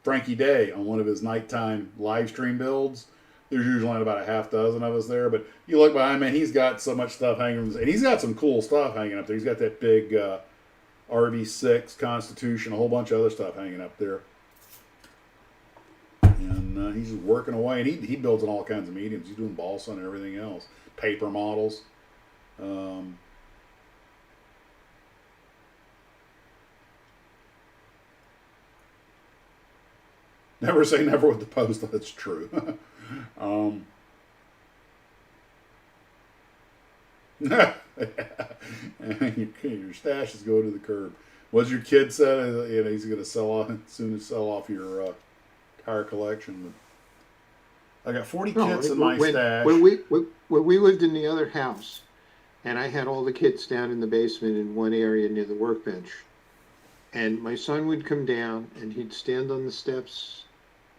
Frankie Day on one of his nighttime live stream builds. There's usually about a half dozen of us there, but you look behind, man, he's got so much stuff hanging, and he's got some cool stuff hanging up there. He's got that big RV6 Constitution, a whole bunch of other stuff hanging up there. And he's just working away, and he builds in all kinds of mediums. He's doing balsa and everything else, paper models. Never say never with the post. That's true. Your stash is going to the curb. What's your kid said? You know, he's going to sell off soon as sell off your entire collection. But I got 40 kits in my stash. When we lived in the other house, and I had all the kits down in the basement in one area near the workbench, and my son would come down and he'd stand on the steps,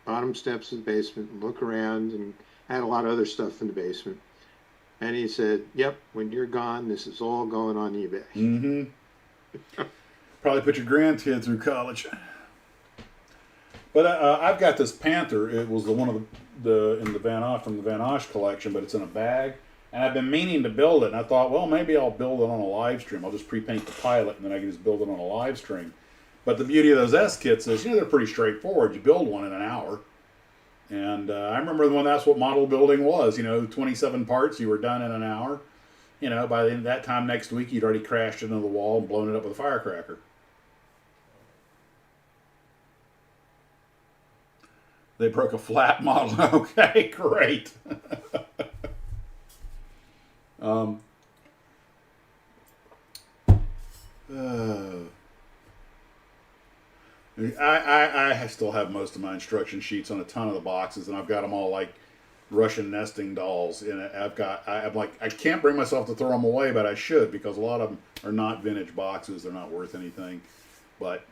bottom steps of the basement, and look around, and I had a lot of other stuff in the basement. And he said, "Yep, when you're gone, this is all going on eBay." Mm-hmm. Probably put your grandkid through college. But I've got this Panther. It was one of the in the from the Van Osh collection, but it's in a bag. And I've been meaning to build it, and I thought, well, maybe I'll build it on a live stream. I'll just pre-paint the pilot, and then I can just build it on a live stream. But the beauty of those S kits is, they're pretty straightforward. You build one in an hour. And I remember when that's what model building was. 27 parts, you were done in an hour. By the end of that time next week, you'd already crashed into the wall and blown it up with a firecracker. They broke a flat model. Okay, great. I still have most of my instruction sheets on a ton of the boxes, and I've got them all like Russian nesting dolls. And I can't bring myself to throw them away, but I should, because a lot of them are not vintage boxes. They're not worth anything, but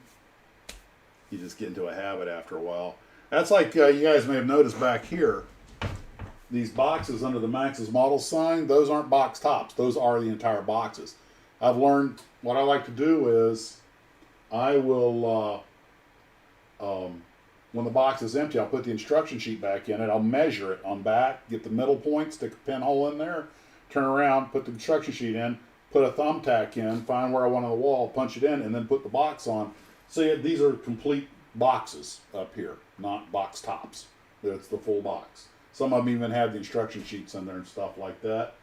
you just get into a habit after a while. That's like you guys may have noticed back here. These boxes under the Max's model sign, those aren't box tops. Those are the entire boxes. I've learned what I like to do is I will, when the box is empty, I'll put the instruction sheet back in it. I'll measure it on back, get the middle point, stick a pinhole in there, turn around, put the instruction sheet in, put a thumbtack in, find where I want on the wall, punch it in, and then put the box on. See, these are complete boxes up here, not box tops. It's the full box. Some of them even have the instruction sheets in there and stuff like that.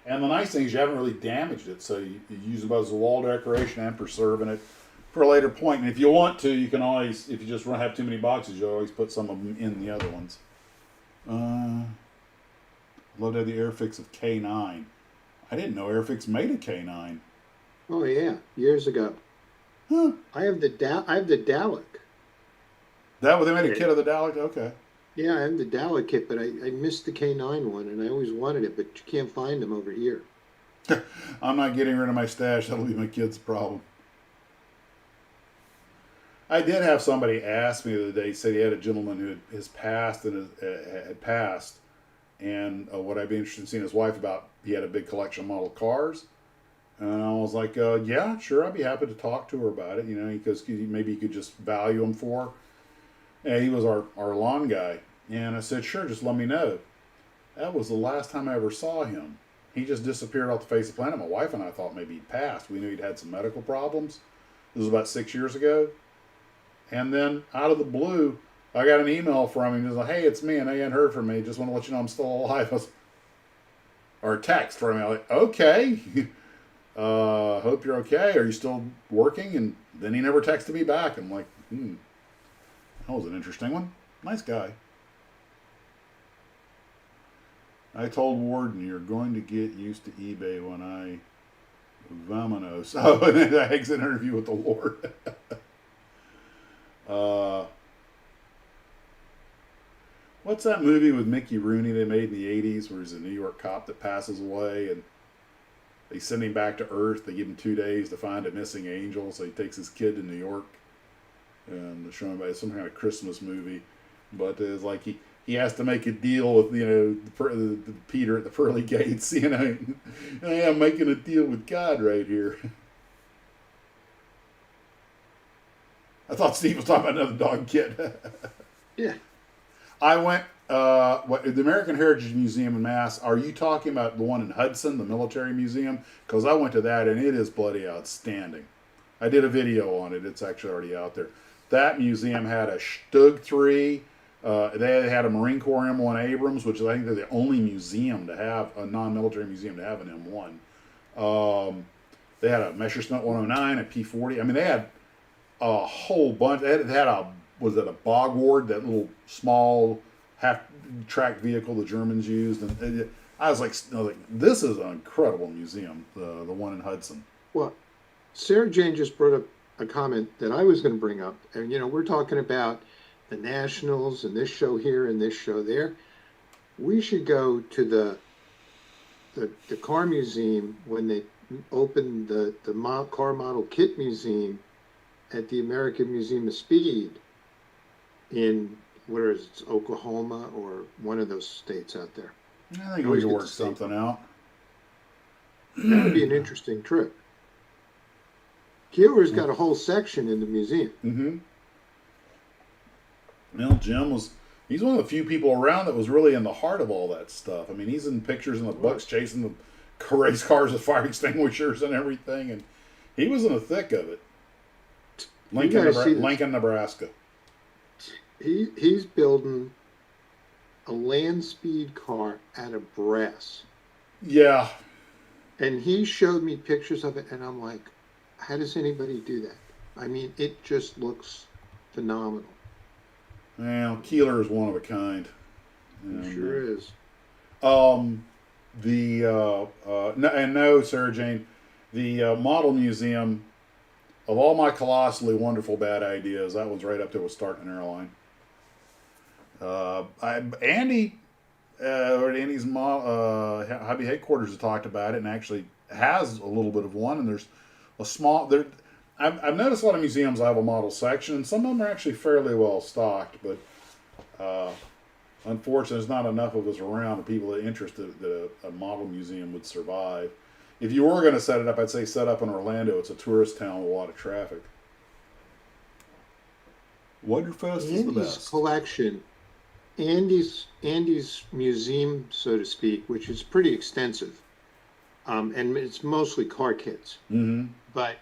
And the nice thing is you haven't really damaged it, so you use it both as a wall decoration and preserving it for a later point. And if you want to, you can always, if you just have too many boxes, you always put some of them in the other ones. Love to have the Airfix of K9. I didn't know Airfix made a K9. Oh yeah, years ago. Huh. I have the Dalek. That was, they made a kit of the Dalek? Okay. Yeah, I have the Dalek kit, but I missed the K9 one, and I always wanted it, but you can't find them over here. I'm not getting rid of my stash. That'll be my kid's problem. I did have somebody ask me the other day, said he had a gentleman who has passed and had passed, and what I'd be interested in seeing his wife about. He had a big collection of model cars, and I was like, yeah, sure, I'd be happy to talk to her about it, because maybe you could just value them for her. And he was our lawn guy, and I said, sure, just let me know. That was the last time I ever saw him. He just disappeared off the face of the planet. My wife and I thought maybe he'd passed. We knew he'd had some medical problems. This was about 6 years ago. And then, out of the blue, I got an email from him. He was like, hey, it's me, and I hadn't heard from me. Just want to let you know I'm still alive. Or a text from me. I was like, okay. Hope you're okay. Are you still working? And then he never texted me back. I'm like, that was an interesting one. Nice guy. I told Warden, you're going to get used to eBay when I... Vamonos. Oh, and then the exit interview with the Lord. What's that movie with Mickey Rooney they made in the 80s where he's a New York cop that passes away and they send him back to Earth. They give him 2 days to find a missing angel, so he takes his kid to New York. And they're showing by some kind of Christmas movie. But it's like he has to make a deal with, the Peter at the pearly gates. I'm making a deal with God right here. I thought Steve was talking about another dog kit. Yeah. I went, the American Heritage Museum in Mass, are you talking about the one in Hudson, the military museum? Because I went to that and it is bloody outstanding. I did a video on it. It's actually already out there. That museum had a Stug 3. They had a Marine Corps M1 Abrams, which I think they're the only museum to have, a non-military museum to have an M1. They had a Messerschmitt 109, a P40. I mean, they had a whole bunch. They had was it a Bogward, that little small half-track vehicle the Germans used? And I was like, this is an incredible museum, the one in Hudson. Well, Sarah Jane just brought up a comment that I was going to bring up. And, we're talking about the Nationals and this show here and this show there. We should go to the car museum when they opened the car model kit museum at the American Museum of Speed in, where is it, Oklahoma or one of those states out there. I think we could work something out. That would be an interesting trip. Keeler's got a whole section in the museum. Mm-hmm. Well, Jim was, He's one of the few people around that was really in the heart of all that stuff. I mean, he's in pictures in the books chasing the race cars with fire extinguishers and everything, and he was in the thick of it. Lincoln, Nebraska. He's building a land speed car out of brass. Yeah. And he showed me pictures of it, and I'm like, how does anybody do that? I mean, it just looks phenomenal. Well, Keeler is one of a kind. It sure is. No, Sarah Jane, the model museum, of all my colossally wonderful bad ideas, that one's right up there with starting an airline. Andy's hobby headquarters has talked about it and actually has a little bit of one. And there's a small there. I've noticed a lot of museums have a model section, and some of them are actually fairly well stocked. But unfortunately, there's not enough of us around, the people that are interested that a model museum would survive. If you were going to set it up, I'd say set up in Orlando. It's a tourist town with a lot of traffic. Wonderfest is the best. Collection. Andy's museum, so to speak, which is pretty extensive, and it's mostly car kits. Mm-hmm. But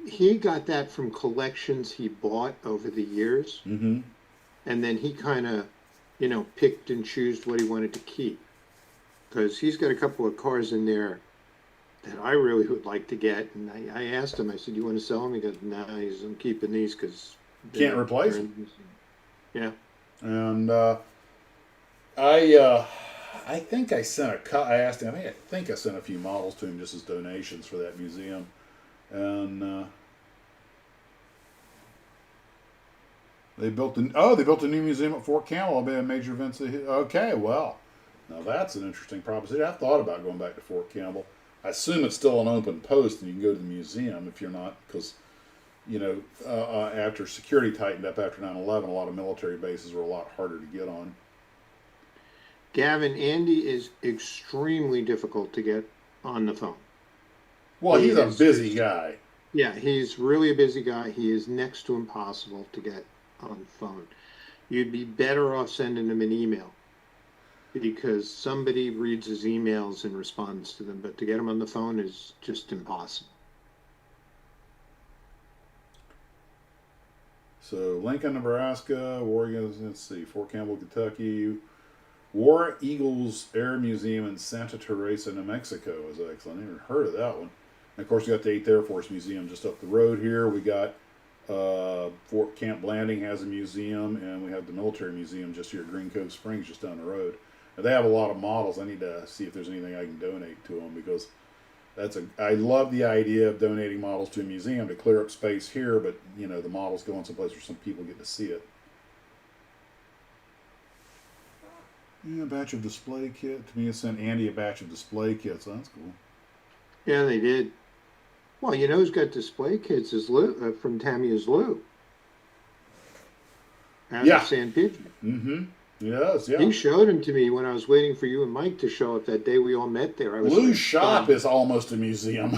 he got that from collections he bought over the years, mm-hmm. and then he kind of, picked and chose what he wanted to keep. Because he's got a couple of cars in there that I really would like to get, and I asked him. I said, "You want to sell them?" He goes, "No, I'm keeping these because can't replace them." Yeah. And I think I sent I asked him. I think I sent a few models to him just as donations for that museum. And they built a new museum at Fort Campbell. It'll be a major event. Okay, well, now that's an interesting proposition. I've thought about going back to Fort Campbell. I assume it's still an open post, and you can go to the museum if you're not, because after security tightened up after 9/11, a lot of military bases were a lot harder to get on. Gavin, Andy is extremely difficult to get on the phone. Well, he's a busy guy. Yeah, he's really a busy guy. He is next to impossible to get on the phone. You'd be better off sending him an email, because somebody reads his emails and responds to them, but to get him on the phone is just impossible. So Lincoln, Nebraska, let's see, Fort Campbell, Kentucky, War Eagles Air Museum in Santa Teresa, New Mexico is excellent. I never heard of that one. And of course, we got the 8th Air Force Museum just up the road here. We got Fort Camp Blanding has a museum, and we have the Military Museum just here at Green Cove Springs, just down the road. Now, they have a lot of models. I need to see if there's anything I can donate to them, because I love the idea of donating models to a museum to clear up space here, but the models go in someplace where some people get to see it. Yeah, a batch of display kit. To me, it sent Andy a batch of display kits. So that's cool. Yeah, they did. Well, who's got display kits is Lou, from Tamiya's Lou. Out of San Pedro. Mm-hmm. Yes, yeah. He showed him to me when I was waiting for you and Mike to show up that day we all met there. Lou's shop is almost a museum.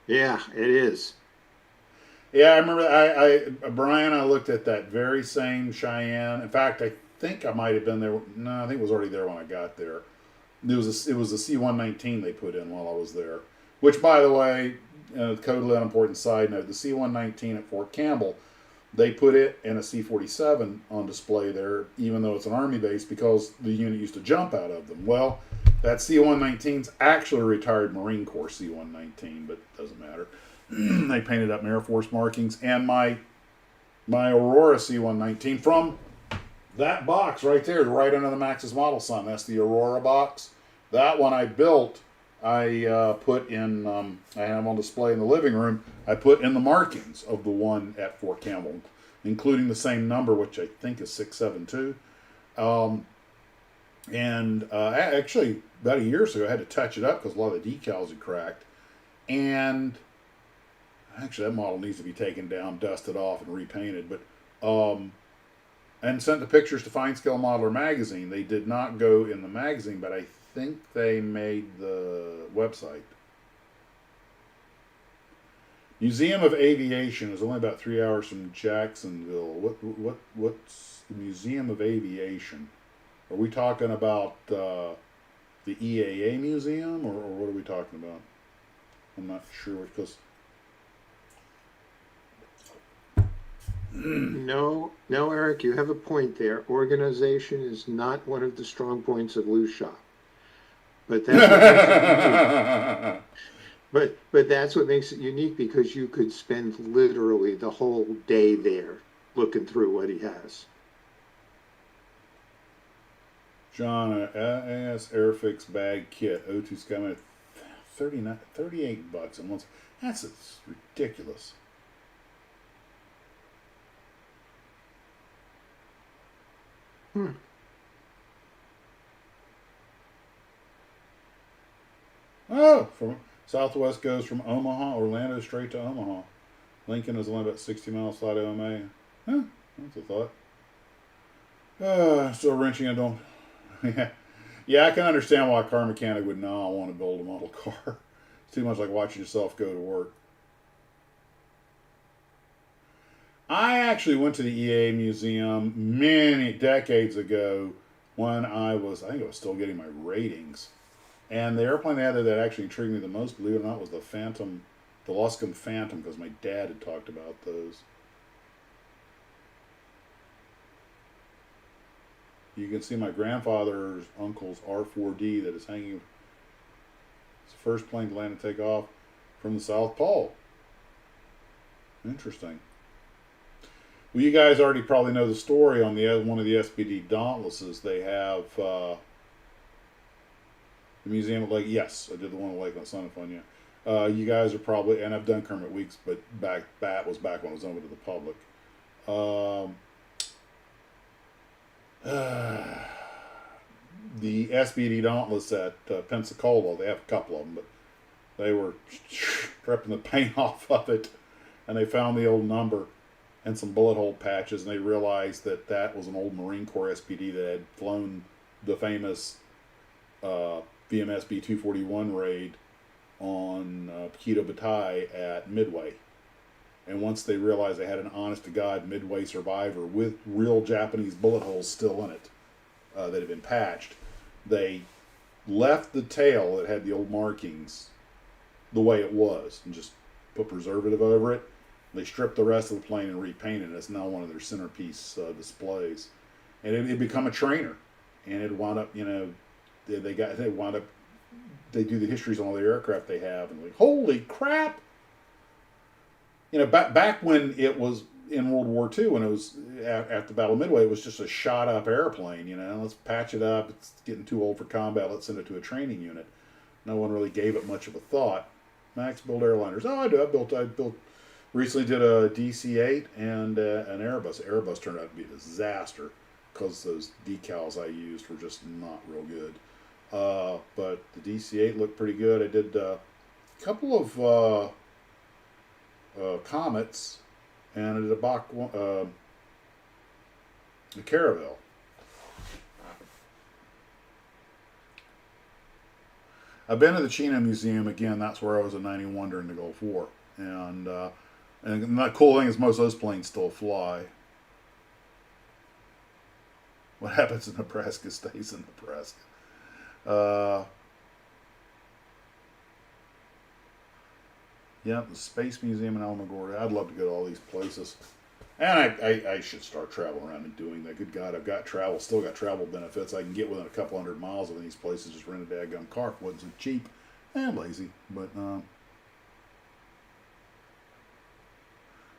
Yeah, it is. Yeah, I remember. Brian, I looked at that very same Cheyenne. In fact, I think I might have been there. No, I think it was already there when I got there. It was a C-119 they put in while I was there. Which, by the way, totally unimportant side note: the C-119 at Fort Campbell, they put it in a C-47 on display there, even though it's an Army base, because the unit used to jump out of them. Well, that C-119's actually a retired Marine Corps C-119, but it doesn't matter. They painted up Air Force markings, and my Aurora C-119 from that box right there, right under the Max's model sign. That's the Aurora box. That one I built. I put in. I have on display in the living room. I put in the markings of the one at Fort Campbell, including the same number, which I think is 672. Actually, about a year ago, I had to touch it up because a lot of the decals had cracked. And actually, that model needs to be taken down, dusted off, and repainted. But and sent the pictures to Fine Scale Modeler magazine. They did not go in the magazine, but I think they made the website. Museum of Aviation is only about 3 hours from Jacksonville. What's the Museum of Aviation? Are we talking about the EAA Museum, or what are we talking about? I'm not sure because. No, Eric, you have a point there. Organization is not one of the strong points of Lou's shop. But that's what makes it unique. But that's what makes it unique, because you could spend literally the whole day there looking through what he has. John, AS Airfix bag kit, O2 Skyman, $38 a month. That's ridiculous. Oh, from Southwest goes from Omaha, Orlando straight to Omaha. Lincoln is only about 60 miles flight to OMA. Huh, that's a thought. Still wrenching. I don't. Yeah, I can understand why a car mechanic would not want to build a model car. It's too much like watching yourself go to work. I actually went to the EA Museum many decades ago when I think I was still getting my ratings. And the airplane they had there that actually intrigued me the most, believe it or not, was the Phantom, the Luscombe Phantom, because my dad had talked about those. You can see my grandfather's uncle's R4D that is hanging. It's the first plane to land and take off from the South Pole. Interesting. Well, you guys already probably know the story on the one of the SPD Dauntlesses. They have the Museum of Lake. Yes, I did the one at Lake on Son of Fun. Yeah, you guys are probably, and I've done Kermit Weeks, but that was back when it was open to the public. The SPD Dauntless at Pensacola, they have a couple of them, but they were prepping the paint off of it, and they found the old number and some bullet hole patches, and they realized that that was an old Marine Corps SPD that had flown the famous VMS B-241 raid on Paquito Bataille at Midway. And once they realized they had an honest-to-God Midway survivor with real Japanese bullet holes still in it that had been patched, they left the tail that had the old markings the way it was and just put preservative over it. They stripped the rest of the plane and repainted it. It's now one of their centerpiece displays. And it had become a trainer. And it wound up, they do the histories on all the aircraft they have, and like, holy crap! Back when it was in World War II, when it was after the Battle of Midway, it was just a shot-up airplane. Let's patch it up. It's getting too old for combat. Let's send it to a training unit. No one really gave it much of a thought. Max build airliners. Oh, I do. I built. Recently did a DC-8 and an Airbus. Airbus turned out to be a disaster because those decals I used were just not real good. But the DC-8 looked pretty good. I did a couple of Comets, and I did a Caravelle. I've been to the Chino Museum again. That's where I was in '91 during the Gulf War, and the cool thing is most of those planes still fly. What happens in Nebraska stays in Nebraska. Yeah, the Space Museum in Alamogordo. I'd love to go to all these places. And I should start traveling around and doing that. Good God, I've got travel, still got travel benefits. I can get within a couple 100 miles of these places, just rent a daggum car. It wasn't so cheap and lazy. But,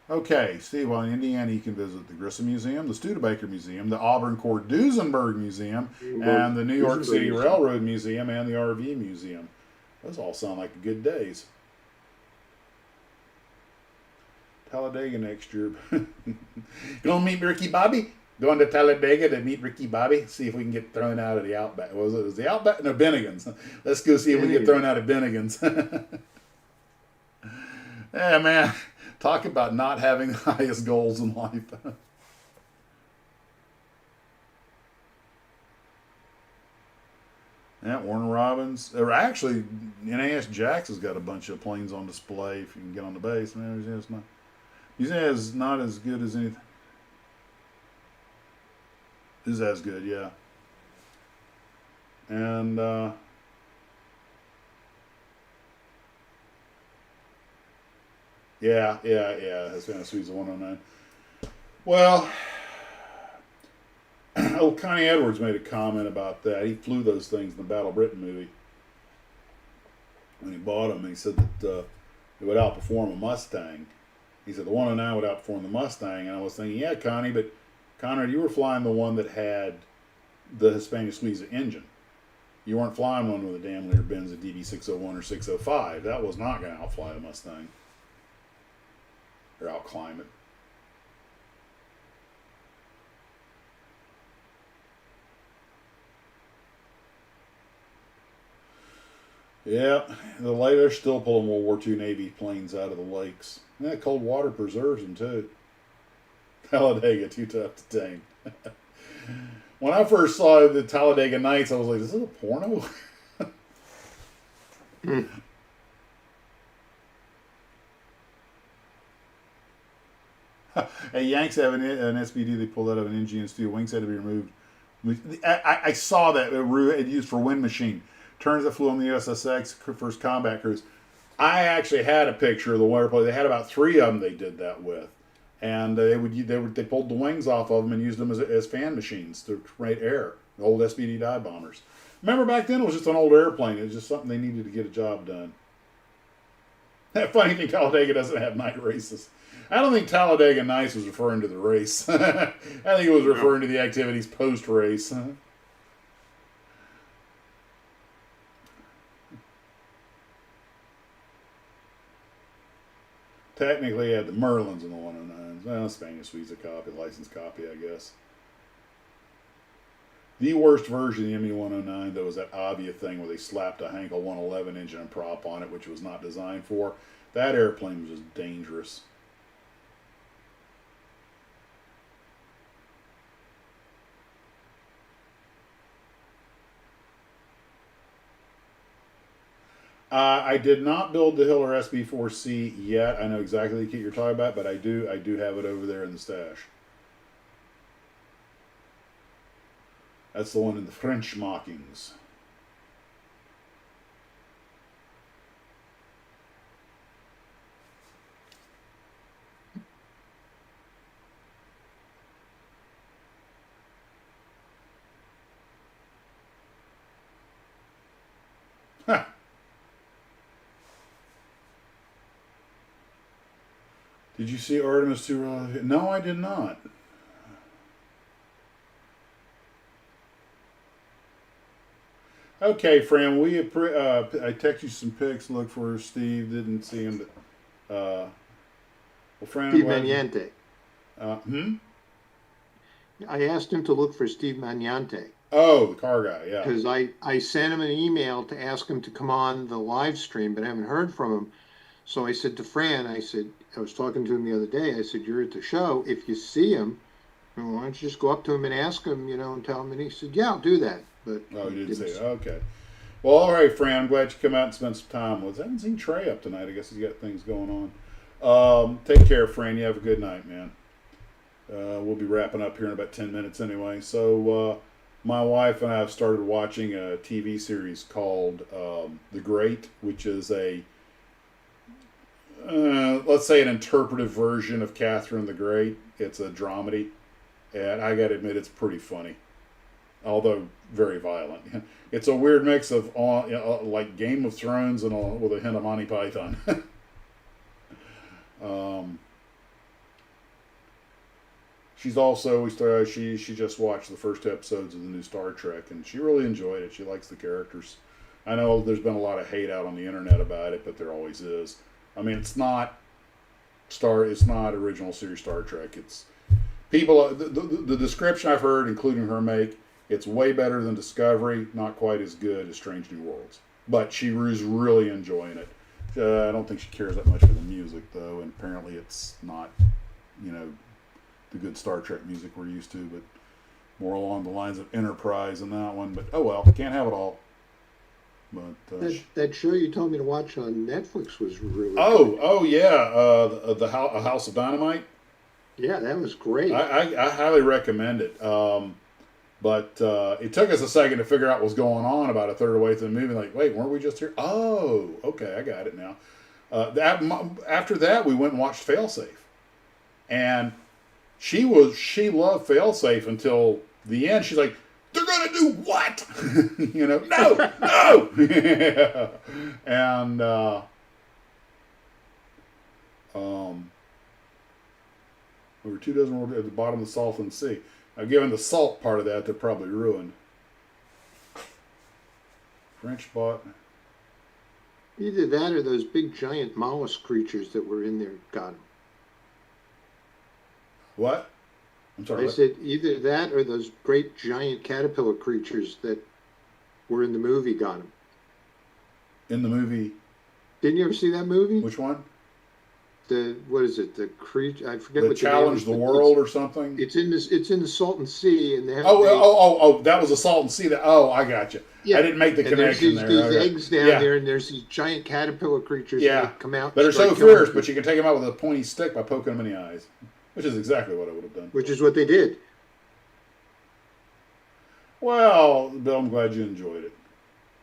okay, Steve, well, in Indiana, you can visit the Grissom Museum, the Studebaker Museum, the Auburn Cord Duesenberg Museum, and the New York City Railroad Museum, and the RV Museum. Those all sound like good days. Talladega next year. Gonna meet Ricky Bobby? Going to Talladega to meet Ricky Bobby? See if we can get thrown out of the Outback. Was it the Outback? No, Bennigan's. Let's go see if we can get thrown out of Bennigan's. Yeah, man. Talk about not having the highest goals in life. Yeah, Warner Robins. Or actually, NAS Jax has got a bunch of planes on display if you can get on the base. Man, it's not as good as anything. Is as good, yeah. And yeah. That's kind of sweet. 109. Well, old Connie Edwards made a comment about that. He flew those things in the Battle of Britain movie when he bought them. He said that it would outperform a Mustang. He said the 109 would outperform the Mustang, and I was thinking, yeah, Connie, but Conrad, you were flying the one that had the Hispania Suiza engine. You weren't flying one with a damn Lear Benz, a DB601 or 605. That was not going to outfly the Mustang or outclimb it. Yeah, they're still pulling World War II Navy planes out of the lakes. Yeah, cold water preserves them too. Talladega, too tough to tame. When I first saw the Talladega Nights, I was like, "Is this a porno?" Hey, Yanks have an SBD they pulled out of an NG and steel. Wings had to be removed. I saw that it used for wind machine. Turns that flew on the USSX first combat cruise. I actually had a picture of the water plane. They had about 3 of them they did that with. And they pulled the wings off of them and used them as fan machines to create air. The old SBD dive bombers. Remember back then it was just an old airplane. It was just something they needed to get a job done. That funny thing, Talladega doesn't have night races. I don't think Talladega Nights was referring to the race. I think it was referring to the activities post-race. Technically, you had the Merlins and the 109s. Well, Spanish Suiza copy, license copy, I guess. The worst version of the ME-109, though, was that Avia thing where they slapped a Heinkel 111 engine and prop on it, which was not designed for. That airplane was just dangerous. I did not build the Hiller SB4C yet. I know exactly the kit you're talking about, but I do have it over there in the stash. That's the one in the French markings. Ha! Did you see Artemis 2? No, I did not. Okay, Fran, I text you some pics. Look for Steve. Didn't see him. Well, Fran, Steve Magnante. Hmm? I asked him to look for Steve Magnante. Oh, the car guy, yeah. Because I sent him an email to ask him to come on the live stream, but I haven't heard from him. So I said to Fran, I was talking to him the other day, I said, you're at the show. If you see him, why don't you just go up to him and ask him, and tell him. And he said, yeah, I'll do that. But oh, he didn't say it. Okay. Well, all right, Fran, I'm glad you come out and spend some time with us. I haven't seen Trey up tonight. I guess he's got things going on. Take care, Fran. You have a good night, man. We'll be wrapping up here in about 10 minutes anyway. So my wife and I have started watching a TV series called The Great, which is let's say an interpretive version of Catherine the Great. It's a dramedy, and I got to admit it's pretty funny, although very violent. It's a weird mix of like Game of Thrones and with a hint of Monty Python. She's also she just watched the first 2 episodes of the new Star Trek, and she really enjoyed it. She likes the characters. I know there's been a lot of hate out on the internet about it, but there always is. I mean, it's not original series Star Trek. It's people. The description I've heard, including her make, it's way better than Discovery. Not quite as good as Strange New Worlds, but she was really enjoying it. I don't think she cares that much for the music, though, and apparently it's not, the good Star Trek music we're used to, but more along the lines of Enterprise and that one. But oh well, can't have it all. But That show you told me to watch on Netflix was really good. oh yeah, A House of Dynamite. Yeah, that was great. I highly recommend it. But it took us a second to figure out what was going on about a third of the way through the movie. Like, wait, weren't we just here? Oh, okay, I got it now. After that, we went and watched Failsafe, and she loved Failsafe until the end. She's like, they're gonna do what? No. And over 2 dozen more at the bottom of the Salton Sea. Now, given the salt part of that, they're probably ruined. French bought. Either that or those big giant mollusk creatures that were in there got them. What? I'm sorry. I What? said either that or those great giant caterpillar creatures that were in the movie got them. In the movie. Didn't you ever see that movie? Which one? What is it? The creature? I forget The what Challenge the the name is, World or something? It's in this. It's in the Salton Sea, and they have. Oh! That was a Salton Sea. I got you. Yeah. I didn't make the And there's connection these there. Okay. eggs down there, and there's these giant caterpillar creatures that come out. That are and so strike fierce, you, but you can take them out with a pointy stick by poking them in the eyes, which is exactly what I would have done. which is what they did. Well, Bill, I'm glad you enjoyed it.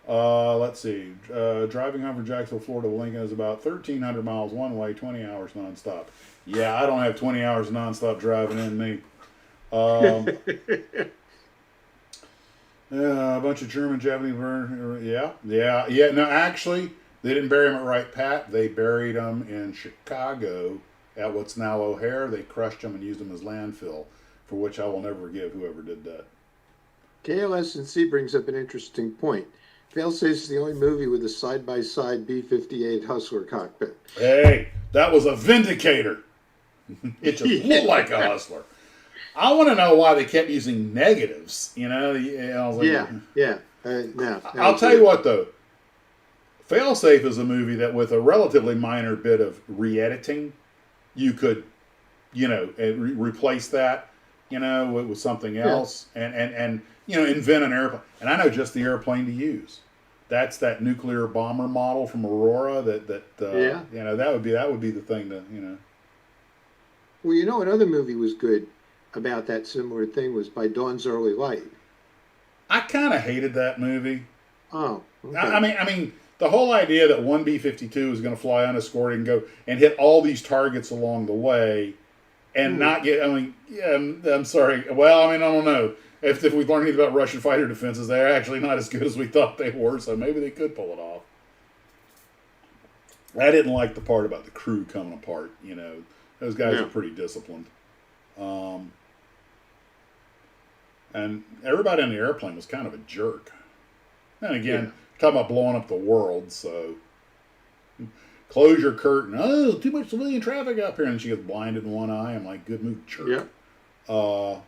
Let's see. Driving home from Jacksonville, Florida to Lincoln is about 1,300 miles one way, 20 hours nonstop. Yeah, I don't have 20 hours of nonstop driving in me. Yeah, a bunch of German, Japanese. Yeah. No, actually, they didn't bury them at Wright Pat. They buried them in Chicago at what's now O'Hare. They crushed them and used them as landfill, for which I will never forgive whoever did that. KLS&C brings up an interesting point. Failsafe is the only movie with a side-by-side B-58 Hustler cockpit. Hey, that was a Vindicator. It just looked like a Hustler. I want to know why they kept using negatives. I was like, Yeah. No, I'll tell you what, though. Failsafe is a movie that, with a relatively minor bit of re-editing, you could, replace that, with something else, and invent an airplane. And I know just the airplane to use. That's that nuclear bomber model from Aurora. That would be the thing to. Well, another movie was good about that similar thing was By Dawn's Early Light. I kind of hated that movie. Oh, okay. I mean, the whole idea that one B-52 is going to fly unescorted and go and hit all these targets along the way, and not get. I'm sorry. Well, I don't know. If we learn anything about Russian fighter defenses, they're actually not as good as we thought they were. So maybe they could pull it off. I didn't like the part about the crew coming apart. Those guys are pretty disciplined. And everybody on the airplane was kind of a jerk. And again, talking about blowing up the world, so close your curtain. Oh, too much civilian traffic up here. And she gets blinded in one eye. I'm like, good move, jerk. Yeah.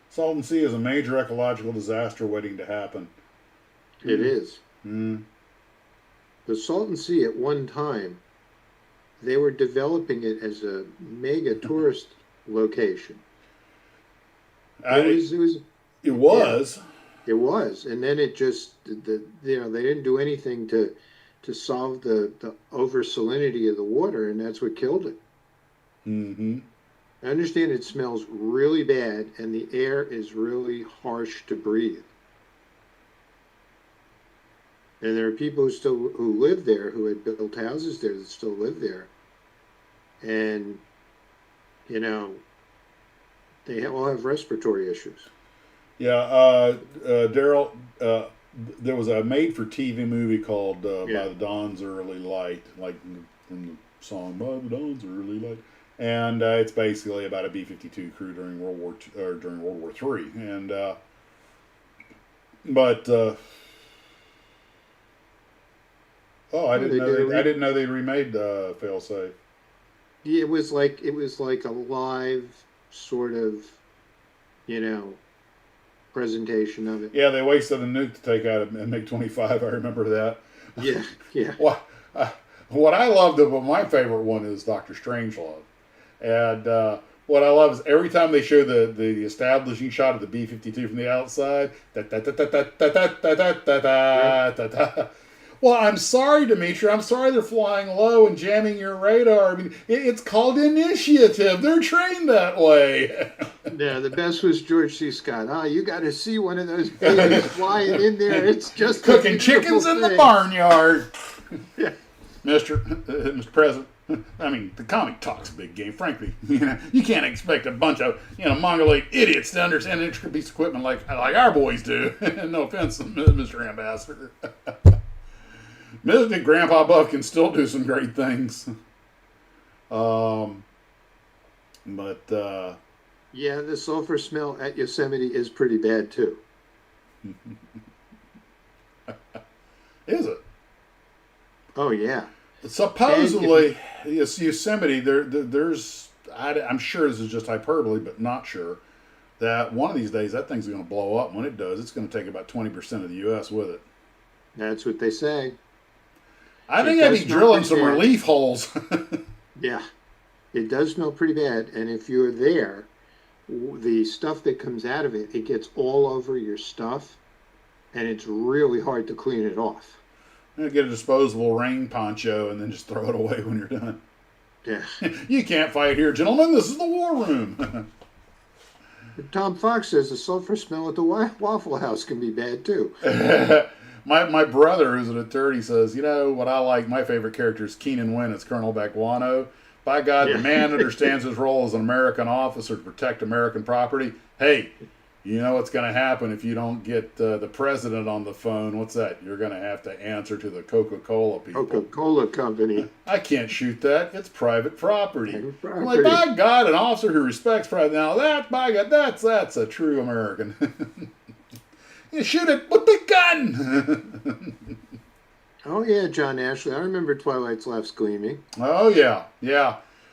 Salton Sea is a major ecological disaster waiting to happen. It is. Mm. The Salton Sea at one time, they were developing it as a mega tourist location. It was, and then it just they didn't do anything to solve the over salinity of the water, and that's what killed it. Mm-hmm. I understand it smells really bad, and the air is really harsh to breathe. And there are people who live there, who had built houses there, that still live there, and they all have respiratory issues. Yeah, Daryl. There was a made-for-TV movie called "By the Dawn's Early Light," like from the song "By the Dawn's Early Light," and it's basically about a B-52 crew during World War III. And I didn't know they remade Failsafe. Yeah, it was like a live sort of, presentation of it. Yeah, they wasted a nuke to take out a MiG-25. I remember that. Yeah. What I loved about my favorite one is Dr. Strangelove. And what I love is every time they show the establishing shot of the B-52 from the outside. Well, I'm sorry, Dimitri. I'm sorry they're flying low and jamming your radar. I mean, it's called initiative. They're trained that way. Yeah, the best was George C. Scott. Ah, you got to see one of those babies flying in there. It's just Cooking chickens in the barnyard. Yeah. Mr. President, I mean, the comic talks a big game. Frankly, you can't expect a bunch of mongoloid idiots to understand an intricate piece of equipment like our boys do. No offense, Mr. Ambassador. Mr. Grandpa Buff can still do some great things. But yeah, the sulfur smell at Yosemite is pretty bad too. Is it? Oh yeah. Supposedly, Yosemite. There's. I'm sure this is just hyperbole, but not sure that one of these days that thing's going to blow up. When it does, it's going to take about 20% of the U.S. with it. That's what they say. I think I'd be drilling some relief holes. Yeah, it does smell pretty bad, and if you're there, the stuff that comes out of it gets all over your stuff, and it's really hard to clean it off. Get a disposable rain poncho and then just throw it away when you're done. Yeah. You can't fight here, gentlemen. This is the war room. Tom Fox says the sulfur smell at the Waffle House can be bad too. My brother, who's an attorney, says, what I like, my favorite character is Keenan Wynn as Colonel Baguano. By God, the man understands his role as an American officer to protect American property. Hey, you know what's going to happen if you don't get the president on the phone? What's that? You're going to have to answer to the Coca-Cola people. Coca-Cola company. I can't shoot that. It's private property. Private property. I'm like, by God, an officer who respects private. Now that, by God, that's a true American. You shoot it with the gun. Oh yeah, John Ashley. I remember Twilight's Laughs Gleaming. Oh yeah.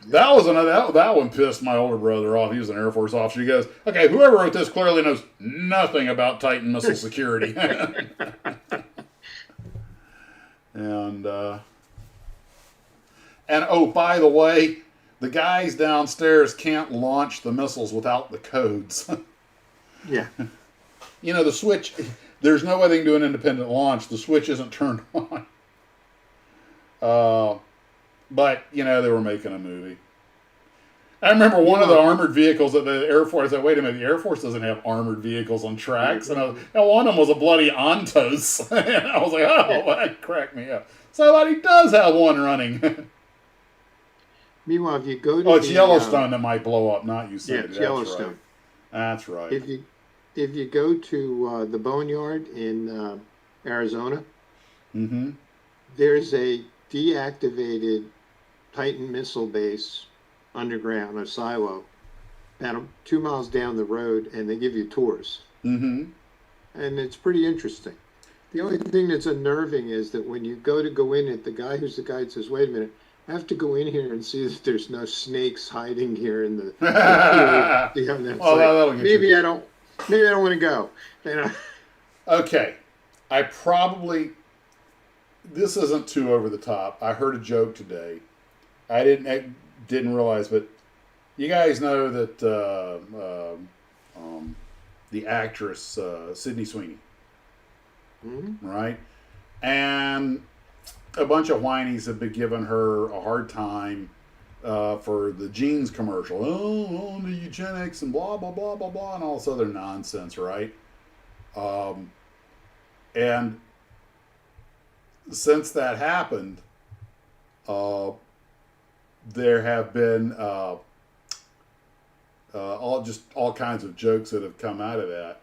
That was another. That one pissed my older brother off. He was an Air Force officer. He goes, "Okay, whoever wrote this clearly knows nothing about Titan missile security." and oh, by the way, the guys downstairs can't launch the missiles without the codes. Yeah. The switch. There's no way they can do an independent launch. The switch isn't turned on. But, they were making a movie. I remember one of the armored vehicles at the Air Force. I said, wait a minute, the Air Force doesn't have armored vehicles on tracks. And one of them was a bloody Ontos. And I was like, oh, that cracked me up. Somebody does have one running. Meanwhile, if you go to it's Yellowstone that might blow up, not Yosemite. Yeah, it's Yellowstone. That's right. If you go to the Boneyard in Arizona, there's a deactivated Titan missile base underground, a silo, about 2 miles down the road, and they give you tours. And it's pretty interesting. The only thing that's unnerving is that when you go in it, the guy who's the guide says, wait a minute, I have to go in here and see that there's no snakes hiding here in the maybe I don't want to go. Okay. This isn't too over the top. I heard a joke today. I didn't realize, but you guys know that the actress Sydney Sweeney, right? And a bunch of whinies have been giving her a hard time for the jeans commercial. Oh, the eugenics and blah, blah, blah, blah, blah, and all this other nonsense, right? And since that happened, there have been all kinds of jokes that have come out of that.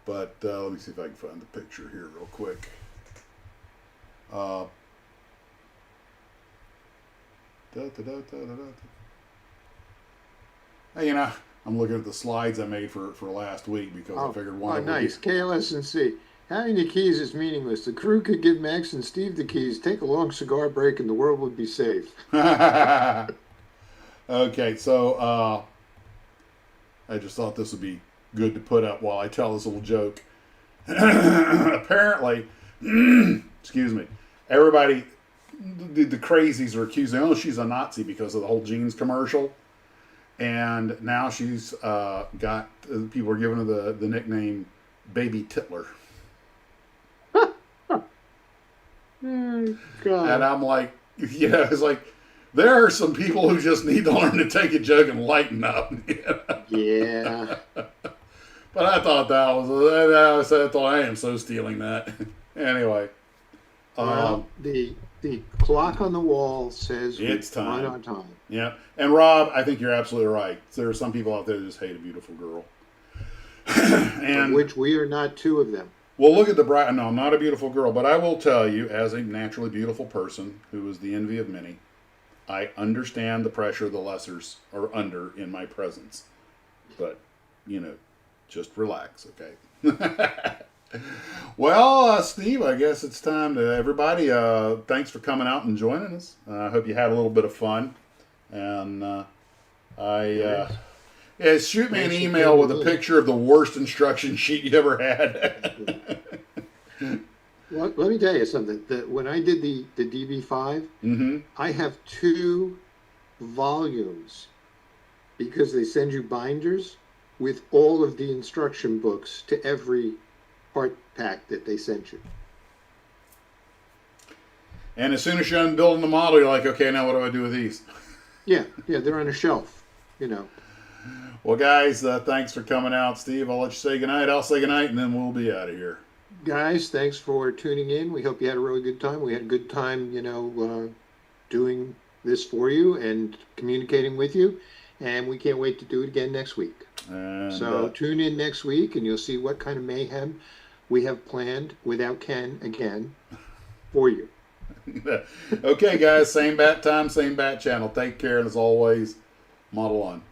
But let me see if I can find the picture here real quick. Hey, I'm looking at the slides I made for last week because I figured one of them. Nice. KLS&C. Having the keys is meaningless. The crew could give Max and Steve the keys, take a long cigar break, and the world would be safe. Okay, so I just thought this would be good to put up while I tell this little joke. Apparently, excuse me, everybody, the crazies are accusing, she's a Nazi because of the whole jeans commercial. and now she's got people are giving her the nickname Baby Titler. Oh, And God. I'm like, yeah, it's like there are some people who just need to learn to take a joke and lighten up. Yeah. But I thought that was I thought I am so stealing that. Anyway, Well, the clock on the wall says it's we're right time. on time. Yeah, and Rob, I think you're absolutely right. There are some people out there that just hate a beautiful girl. Of And which we are not two of them. well, look at the bright. No, I'm not a beautiful girl, but I will tell you, as a naturally beautiful person who is the envy of many, I understand the pressure the lessers are under in my presence. But, just relax, okay? Well, Steve, I guess it's time to everybody. Thanks for coming out and joining us. I hope you had a little bit of fun. And Yes. yeah, shoot me an Thanks for email with a tuning in. picture of the worst instruction sheet you ever had. Well, let me tell you something. When I did the DB5, Mm-hmm. I have 2 volumes because they send you binders with all of the instruction books to every part pack that they sent you. And as soon as you're done building the model, you're like, okay, now what do I do with these? Yeah, they're on a shelf, Well, guys, thanks for coming out. Steve, I'll let you say goodnight. I'll say goodnight, and then we'll be out of here. Guys, thanks for tuning in. We hope you had a really good time. We had a good time, doing this for you and communicating with you. And we can't wait to do it again next week. And, So tune in next week and you'll see what kind of mayhem we have planned without Ken again for you. okay, guys, same bat time, same bat channel. Take care, and as always, model on.